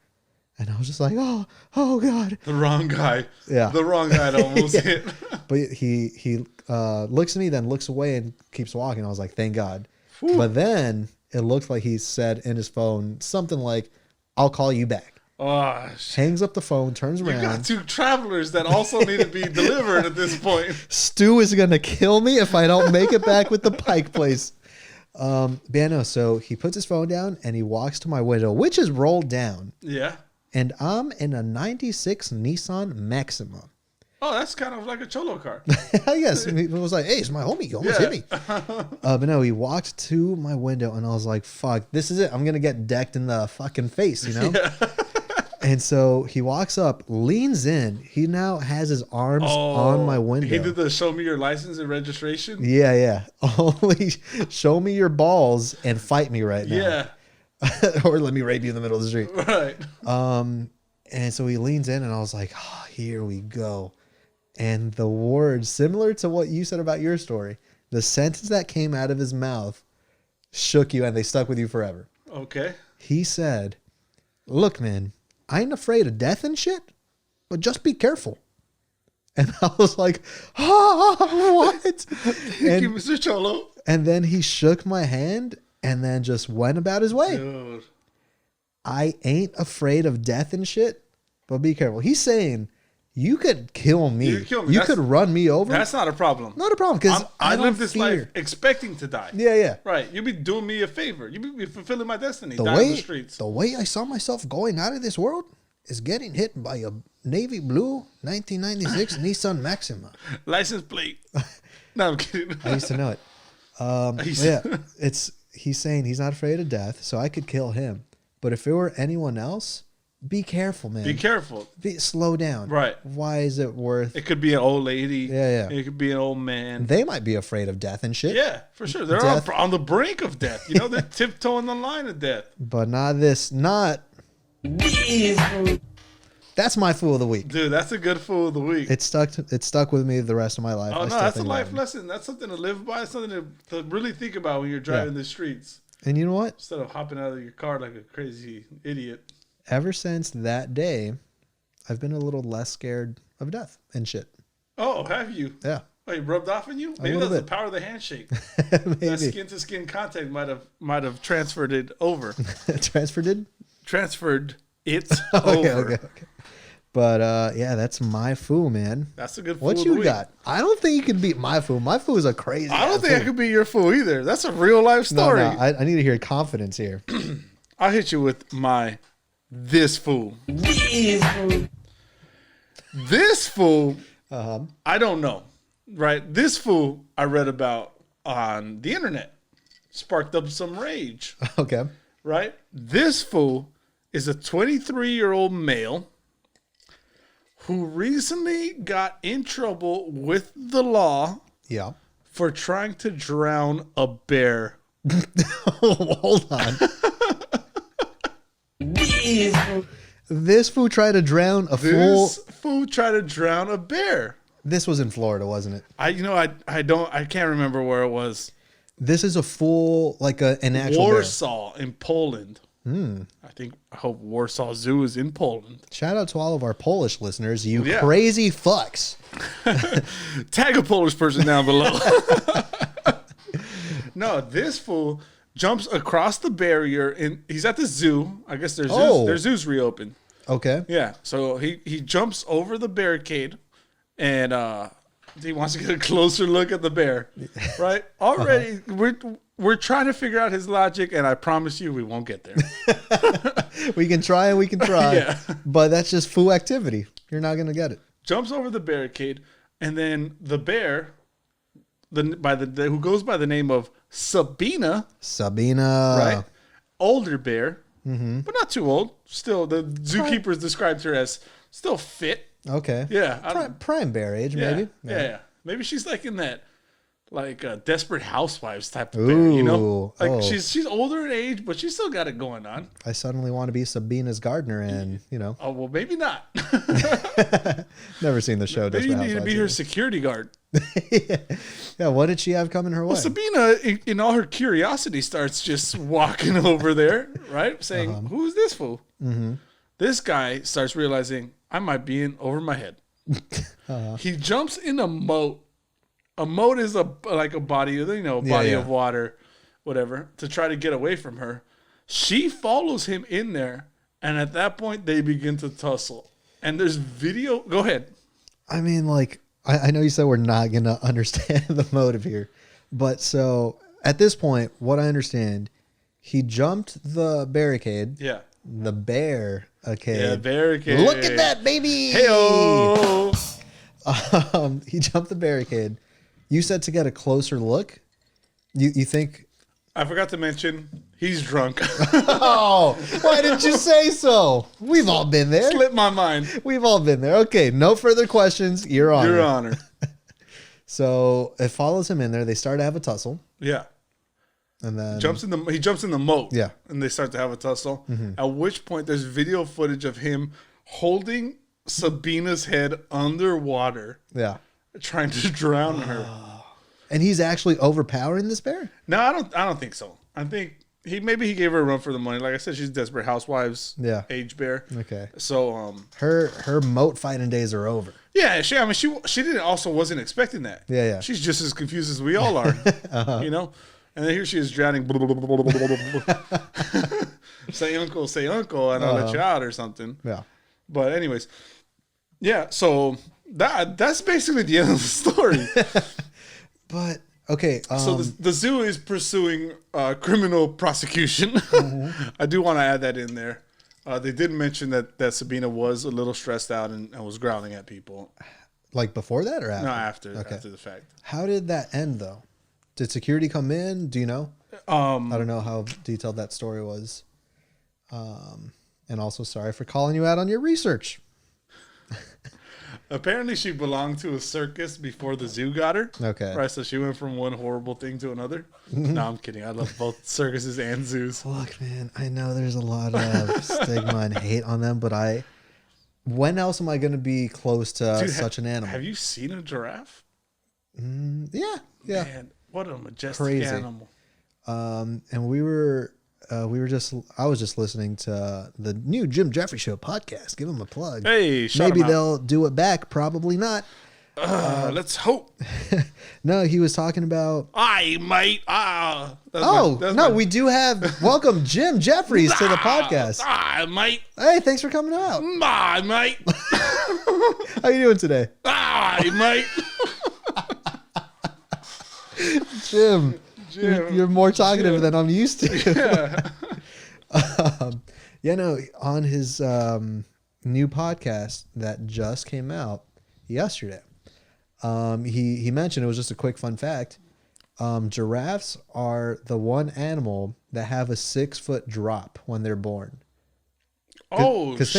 and I was just like, oh God. The wrong guy. Yeah. The wrong guy to almost hit. But he looks at me, then looks away and keeps walking. I was like, thank God. Whew. But then it looked like he said in his phone something like, I'll call you back. Oh, hangs up the phone, turns around. You got two travelers that also need to be delivered at this point. Stu is going to kill me if I don't make it back with the Pike place. No, so he puts his phone down and he walks to my window, which is rolled down. Yeah. And I'm in a 96 Nissan Maxima. Oh, that's kind of like a cholo car. Yes. He was like, hey, it's my homie. You almost hit me. But no, he walked to my window and I was like, fuck, this is it. I'm going to get decked in the fucking face, you know? Yeah. And so he walks up, leans in. He now has his arms on my window. He did the show me your license and registration? Yeah. Only show me your balls and fight me right now. Yeah. Or let me rape you in the middle of the street. Right. And so he leans in and I was like, oh, here we go. And the words, similar to what you said about your story, the sentence that came out of his mouth shook you and they stuck with you forever. Okay. He said, look, man, I ain't afraid of death and shit, but just be careful. And I was like, what? Thank you, Mr. Cholo. And then he shook my hand and then just went about his way. Dude. I ain't afraid of death and shit, but be careful. He's saying, you could kill me. You could run me over. That's not a problem. Not a problem, because I live this life expecting to die. Yeah. Right. You'd be doing me a favor. You'd be fulfilling my destiny. Die in the streets. The way I saw myself going out of this world is getting hit by a navy blue 1996 Nissan Maxima. License plate. No, I'm kidding. I used to know it. He's saying he's not afraid of death, so I could kill him. But if it were anyone else, be careful, man. Be careful. Slow down. Right. Why is it worth... It could be an old lady. Yeah. It could be an old man. They might be afraid of deth and shit. Yeah, for sure. They're on the brink of death. You know, they're tiptoeing the line of death. But not this. Not... That's my fool of the week. Dude, that's a good fool of the week. It stuck with me the rest of my life. Oh, no, that's a life lesson. That's something to live by. Something to really think about when you're driving the streets. And you know what? Instead of hopping out of your car like a crazy idiot. Ever since that day, I've been a little less scared of death and shit. Oh, have you? Yeah. Oh, you rubbed off on you? Maybe that's the power of the handshake. Maybe. That skin-to-skin contact might have transferred it over. Transferred it? Transferred it over. Okay. But, that's my foo, man. That's a good foo. What you got? I don't think you can beat my foo. My foo is a crazy I don't think I could beat your foo either. That's a real-life story. No, I need to hear confidence here. I'll hit you with this fool. This fool, I don't know, right? This fool I read about on the internet. Sparked up some rage. Okay. Right? This fool is a 23-year-old male who recently got in trouble with the law for trying to drown a bear. Hold on. This fool tried to drown a fool. This fool tried to drown a bear. This was in Florida, wasn't it? I can't remember where it was. This is a fool, like an actual Warsaw in Poland. I hope Warsaw Zoo is in Poland. Shout out to all of our Polish listeners, you crazy fucks. Tag a Polish person down below. No, this fool jumps across the barrier and he's at the zoo. I guess their zoo's reopened. Okay. Yeah. So he jumps over the barricade and he wants to get a closer look at the bear. Right? Already we're trying to figure out his logic, and I promise you we won't get there. We can try and we can try. Yeah. But that's just fool activity. You're not gonna get it. Jumps over the barricade, and then the bear, who goes by the name of Sabina, right? Older bear, but not too old. Still, the zookeepers described her as still fit. Okay. Yeah. Prime bear age, maybe. Yeah. Maybe she's like in that like a Desperate Housewives type of bear, you know? Like she's older in age, but she's still got it going on. I suddenly want to be Sabina's gardener, and you know. Oh well, maybe not. Never seen the show. Maybe you need to be her security guard. Yeah, what did she have coming her way? Well, Sabina, in all her curiosity, starts just walking over there, right? Saying, "Who's this fool?" Mm-hmm. This guy starts realizing I might be in over my head. He jumps in a moat. A moat is like a body, of water, whatever, to try to get away from her. She follows him in there, and at that point, they begin to tussle. And there's video. Go ahead. I mean, like, I know you said we're not going to understand the motive here, but so at this point, what I understand, he jumped the barricade. Yeah. The barricade. Yeah, barricade. Look at that, baby. Hey-o. He jumped the barricade. You said to get a closer look. You think? I forgot to mention he's drunk. Oh, why didn't you say so? We've all been there. Slipped my mind. We've all been there. Okay, no further questions. Your Honor. Your Honor. So it follows him in there. They start to have a tussle. Yeah. And then he jumps in the moat. Yeah. And they start to have a tussle. Mm-hmm. At which point there's video footage of him holding Sabina's head underwater. Yeah. Trying to drown her. And he's actually overpowering this bear? No, I don't think so. I think he gave her a run for the money. Like I said, she's Desperate Housewives age bear. Okay. So her moat fighting days are over. Yeah, she wasn't expecting that. Yeah. She's just as confused as we all are. You know? And then here she is drowning. Say uncle, and I'll let you out or something. Yeah. But anyways, yeah, so that's basically the end of the story. But okay, so the zoo is pursuing criminal prosecution. Mm-hmm. I do want to add that in there. They did mention that Sabina was a little stressed out and was growling at people. Like before that or after? No, after the fact. How did that end though? Did security come in? Do you know? I don't know how detailed that story was. And also, sorry for calling you out on your research. Apparently, she belonged to a circus before the zoo got her. Okay. Right, so she went from one horrible thing to another. No, I'm kidding. I love both circuses and zoos. Look, man, I know there's a lot of stigma and hate on them, but when else am I going to be close to such an animal? Have you seen a giraffe? Yeah. Man, what a majestic animal. And I was just listening to the new Jim Jeffrey Show podcast. Give him a plug. Hey, maybe they'll do it back. Probably not. Let's hope. No, he was talking about. Mate. We do have welcome Jim Jeffries to the podcast. Mate. Hey, thanks for coming out. Mate. How you doing today? Mate. Jim. You're more talkative than I'm used to. Yeah. On his new podcast that just came out yesterday, he mentioned, it was just a quick fun fact, giraffes are the one animal that have a 6-foot drop when they're born. Because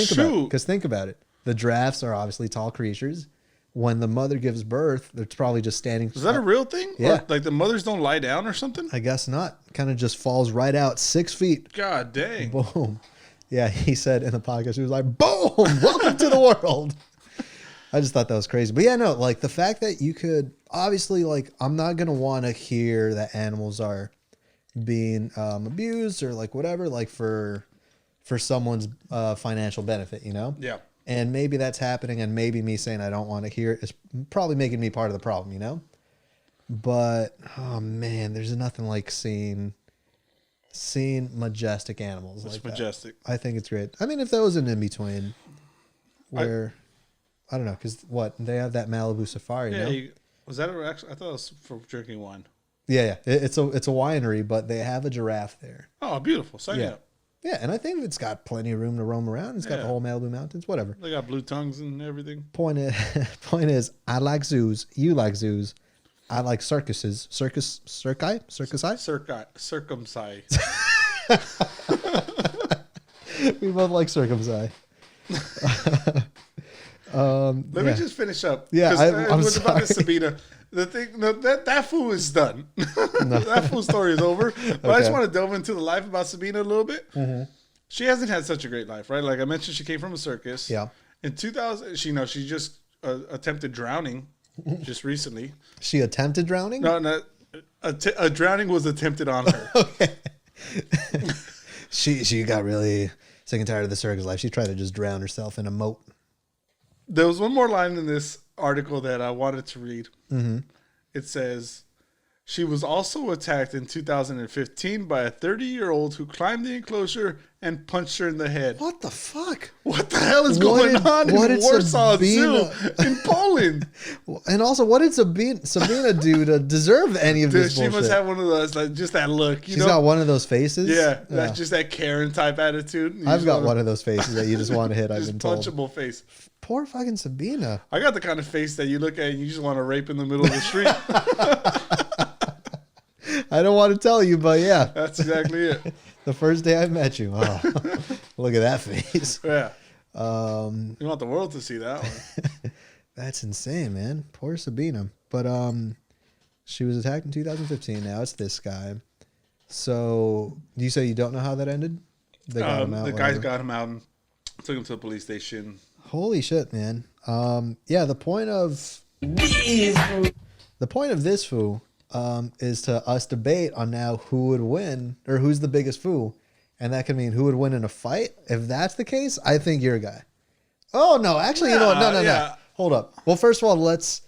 think about it. The giraffes are obviously tall creatures. When the mother gives birth, they're probably just standing. Is that a real thing? Yeah. Like the mothers don't lie down or something? I guess not. Kind of just falls right out 6 feet. God dang. Boom. Yeah, he said in the podcast, he was like, boom, welcome to the world. I just thought that was crazy. But yeah, no, like the fact that you could, obviously, like, I'm not going to want to hear that animals are being abused or like whatever, like for someone's financial benefit, you know? Yeah. And maybe that's happening, and maybe me saying I don't want to hear it is probably making me part of the problem, you know? But, oh man, there's nothing like seeing majestic animals like majestic. That. I think it's great. I mean, if there was an in-between where, I don't know, because they have that Malibu Safari, yeah, you know? Was that actually? I thought it was for drinking wine. Yeah. It's a winery, but they have a giraffe there. Oh, beautiful. Sign me up. Yeah, and I think it's got plenty of room to roam around. It's got the whole Malibu Mountains, whatever. They got blue tongues and everything. Point is, I like zoos. You like zoos. I like circuses. Circusi? Circumci. We both like circumci. Let me just finish up. Yeah, I'm was about this Sabina. The thing that fool is done. That fool story is over. But I just want to delve into the life about Sabina a little bit. Mm-hmm. She hasn't had such a great life, right? Like I mentioned, she came from a circus. Yeah. In 2000, she just attempted drowning just recently. She attempted drowning? No, a drowning was attempted on her. Okay. She got really sick and tired of the circus life. She tried to just drown herself in a moat. There was one more line in this article that I wanted to read. Mm-hmm. It says, she was also attacked in 2015 by a 30-year-old who climbed the enclosure and punched her in the head. What the fuck? What the hell is going on in Warsaw Zoo in Poland? And also, what did Sabina do to deserve any of this bullshit? She must have one of those, like, just that look. She's got one of those faces? Yeah, that's just that Karen type attitude. I've got one of those faces that you just want to hit, I've been told. Punchable face. Poor fucking Sabina. I got the kind of face that you look at and you just want to rape in the middle of the street. I don't want to tell you, but yeah. That's exactly it. The first day I met you. Oh, look at that face. Yeah. You want the world to see that one. That's insane, man. Poor Sabina. But she was attacked in 2015. Now it's this guy. So you say you don't know how that ended? They got him out, the guys got him out and took him to the police station. Holy shit, man. Yeah, the point of this foo is to us debate on now who would win or who's the biggest foo. And that could mean who would win in a fight. If that's the case, I think you're a guy. Oh, no. Actually, you know what? No. Hold up. Well, first of all, let's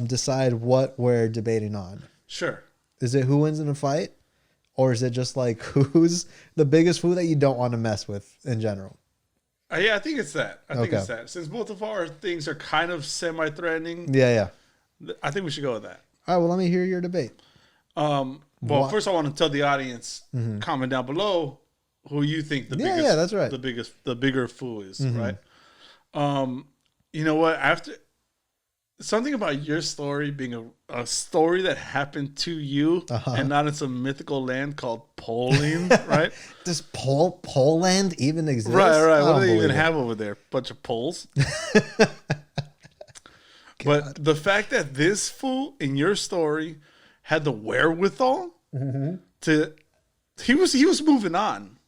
decide what we're debating on. Sure. Is it who wins in a fight? Or is it just like who's the biggest foo that you don't want to mess with in general? Yeah, I think it's that. I think it's that. Since both of our things are kind of semi-threatening. Yeah. I think we should go with that. All right, well, let me hear your debate. First I want to tell the audience, comment down below who you think the biggest, that's right. the bigger fool is, right? You know what? After something about your story being a story that happened to you and not in some mythical land called Poland, right? Does Poland even exist? Right. What do they even have over there? Bunch of Poles. But the fact that this fool in your story had the wherewithal to, he was moving on,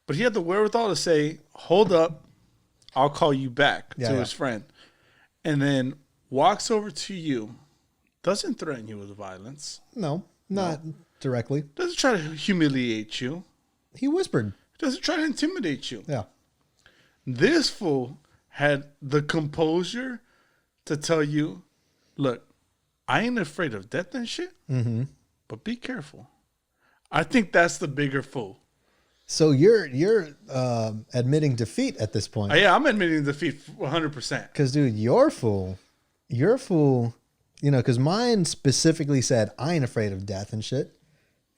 but he had the wherewithal to say, "Hold up, I'll call you back," to his friend, and then walks over to you, doesn't threaten you with violence. No, not directly. Doesn't try to humiliate you. He whispered. Doesn't try to intimidate you. Yeah. This fool had the composure to tell you, look, I ain't afraid of death and shit, but be careful. I think that's the bigger fool. So you're admitting defeat at this point. Yeah, I'm admitting defeat 100%. Because, dude, your fool, you know, because mine specifically said, I ain't afraid of death and shit.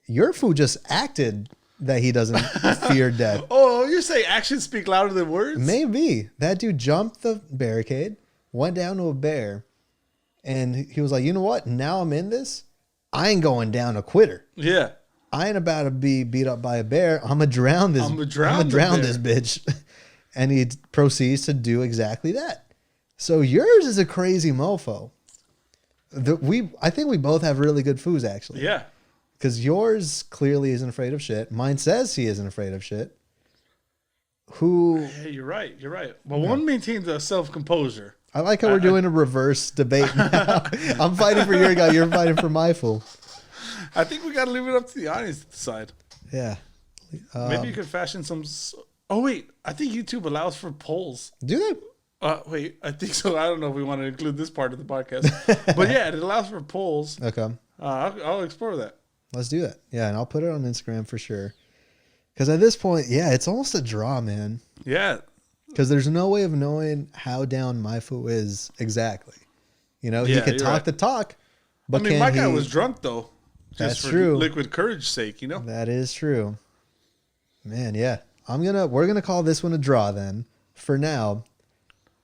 Your fool just acted that he doesn't fear death. Oh, you say actions speak louder than words? Maybe. That dude jumped the barricade, went down to a bear, and he was like, you know what? Now I'm in this. I ain't going down a quitter. Yeah. I ain't about to be beat up by a bear. I'm going to drown this. I'm going to drown this bitch. And he proceeds to do exactly that. So yours is a crazy mofo. I think we both have really good foos, actually. Yeah. Because yours clearly isn't afraid of shit. Mine says he isn't afraid of shit. Yeah, you're right. Well, one maintains a self-composure. I like how we're doing a reverse debate now. I'm fighting for your guy. You're fighting for my fool. I think we got to leave it up to the audience to decide. Yeah. Maybe you could fashion some... Oh, wait. I think YouTube allows for polls. Do they? Wait. I think so. I don't know if we want to include this part of the podcast. But yeah, it allows for polls. Okay. I'll explore that. Let's do that. Yeah, and I'll put it on Instagram for sure. Because at this point, yeah, it's almost a draw, man. Yeah. Because there's no way of knowing how down my foo is exactly. You know, he could talk the talk. But I mean, my guy was drunk, though. That's true. Liquid courage sake, you know? That is true. Man, yeah. We're gonna call this one a draw then. For now.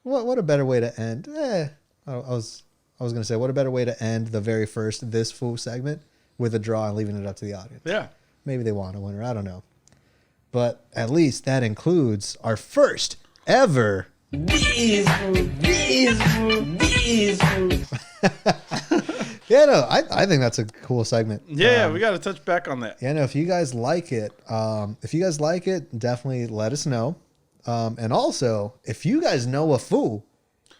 What a better way to end. I was gonna say, what a better way to end the very first This Fool segment with a draw and leaving it up to the audience. Yeah. Maybe they want a winner. I don't know. But at least that includes our first ever Yeah, no, I think that's a cool segment. Yeah, we got to touch back on that. Yeah, no, if you guys like it, definitely let us know. And also, if you guys know a foo,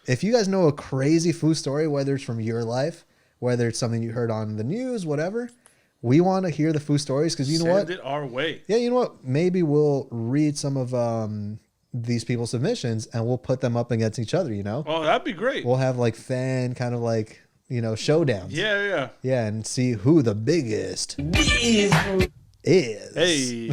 if you guys know a crazy foo story, whether it's from your life, whether it's something you heard on the news, whatever, we want to hear the foo stories because you know what? Send it our way. Yeah, you know what? Maybe we'll read some of these people's submissions and we'll put them up against each other, you know? Oh, that'd be great. We'll have like fan kind of like, you know, showdowns. Yeah. Yeah, and see who the biggest is. Hey.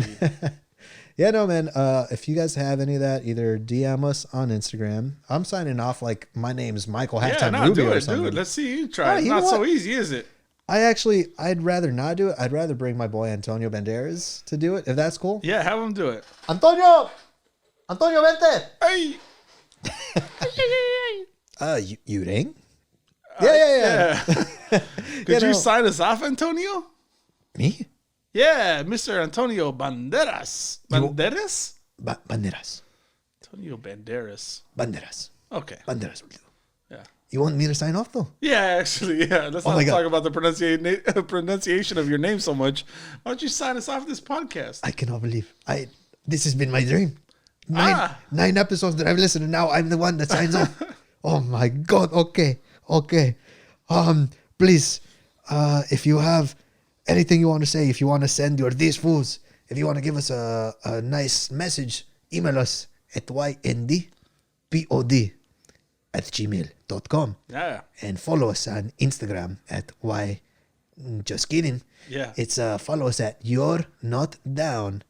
Yeah, no, man. If you guys have any of that, either DM us on Instagram. I'm signing off like my name's Michael Halftime Rubio or something. Do it. Let's see you try. It's not so easy, is it? I'd rather not do it. I'd rather bring my boy Antonio Banderas to do it, if that's cool. Yeah, have him do it. Antonio, vente. Hey. You ring? Yeah. Could you sign us off, Antonio? Me? Yeah, Mr. Antonio Banderas. Banderas? Banderas. Antonio Banderas. Banderas. Okay. Banderas will do. Yeah. You want me to sign off, though? Yeah, actually, yeah. Let's not talk about the pronunciation of your name so much. Why don't you sign us off this podcast? I cannot believe. This has been my dream. 9 episodes that I've listened to now. I'm the one that signs off. Oh, my God. Okay. Please, if you have anything you want to say, if you want to send your these fools, if you want to give us a nice message, email us at yndpod@gmail.com. Yeah. And follow us on Instagram at just kidding. Yeah. It's follow us at You're Not Down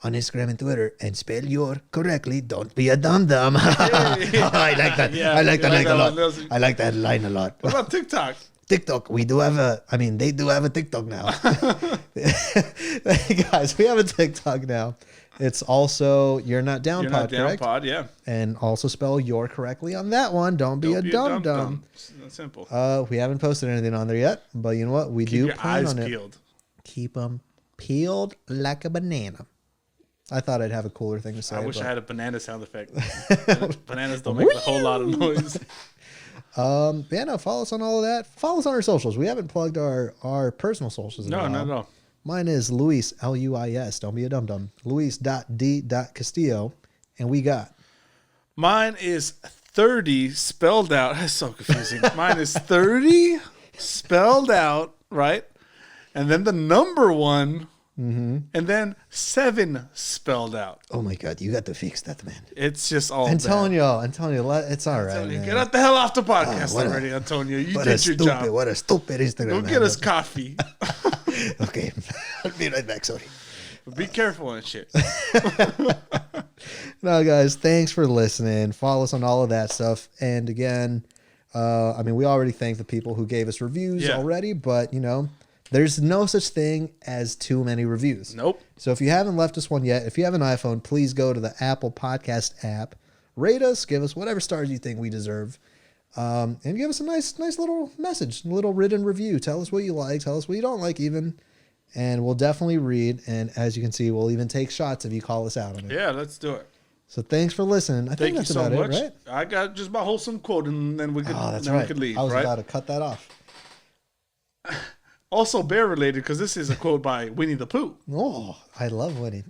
on Instagram and Twitter, and spell your correctly. Don't be a dum-dum. I like that. Yeah, I like that line a lot. One. I like that line a lot. What about TikTok? TikTok, we do have they do have a TikTok now. Hey guys, we have a TikTok now. It's also You're Not Down Pod, correct? Pod, yeah. And also spell your correctly on that one. Don't be a dum-dum. That's simple. We haven't posted anything on there yet, but you know what? We do plan on it. Keep your eyes peeled. Keep them peeled like a banana. I thought I'd have a cooler thing to say. I wish I had a banana sound effect. Bananas don't make a whole lot of noise. Yeah, no, follow us on all of that. Follow us on our socials. We haven't plugged our personal socials. No. Mine is Luis, Luis. Don't be a dum-dum. Luis.d.castillo. And we got. Mine is 30 spelled out. That's so confusing. Mine is 30 spelled out, right? And then the number 1. Mm-hmm. And then 7 spelled out. Oh my God, you got to fix that, man. It's just all Antonio, it's all right. Antonio, get out the hell off the podcast already, Antonio. You did your job. What a stupid Instagram. Go get us coffee. Okay, I'll be right back. Sorry. But be careful and shit. No, guys, thanks for listening. Follow us on all of that stuff. And again, we already thank the people who gave us reviews already, but there's no such thing as too many reviews. Nope. So if you haven't left us one yet, if you have an iPhone, please go to the Apple Podcast app, rate us, give us whatever stars you think we deserve, and give us a nice little message, a little written review. Tell us what you like, tell us what you don't like even, and we'll definitely read. And as you can see, we'll even take shots if you call us out on it. Yeah, let's do it. So thanks for listening. I think that's about it, right? I got just my wholesome quote, and then we could, we could leave. I was right? about to cut that off. Also bear related, because this is a quote by Winnie the FOO. Oh, I love Winnie.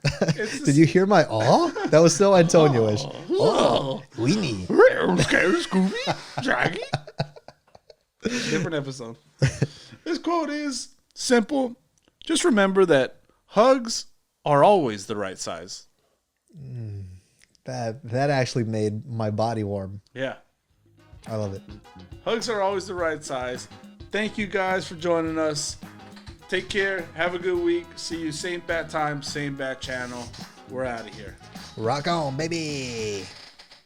Did you hear my That was so Antonio-ish. Winnie. Scooby, Jackie. Different episode. This quote is simple. Just remember that hugs are always the right size. That actually made my body warm. Yeah. I love it. Hugs are always the right size. Thank you guys for joining us. Take care. Have a good week. See you same bat time, same bat channel. We're out of here. Rock on, baby.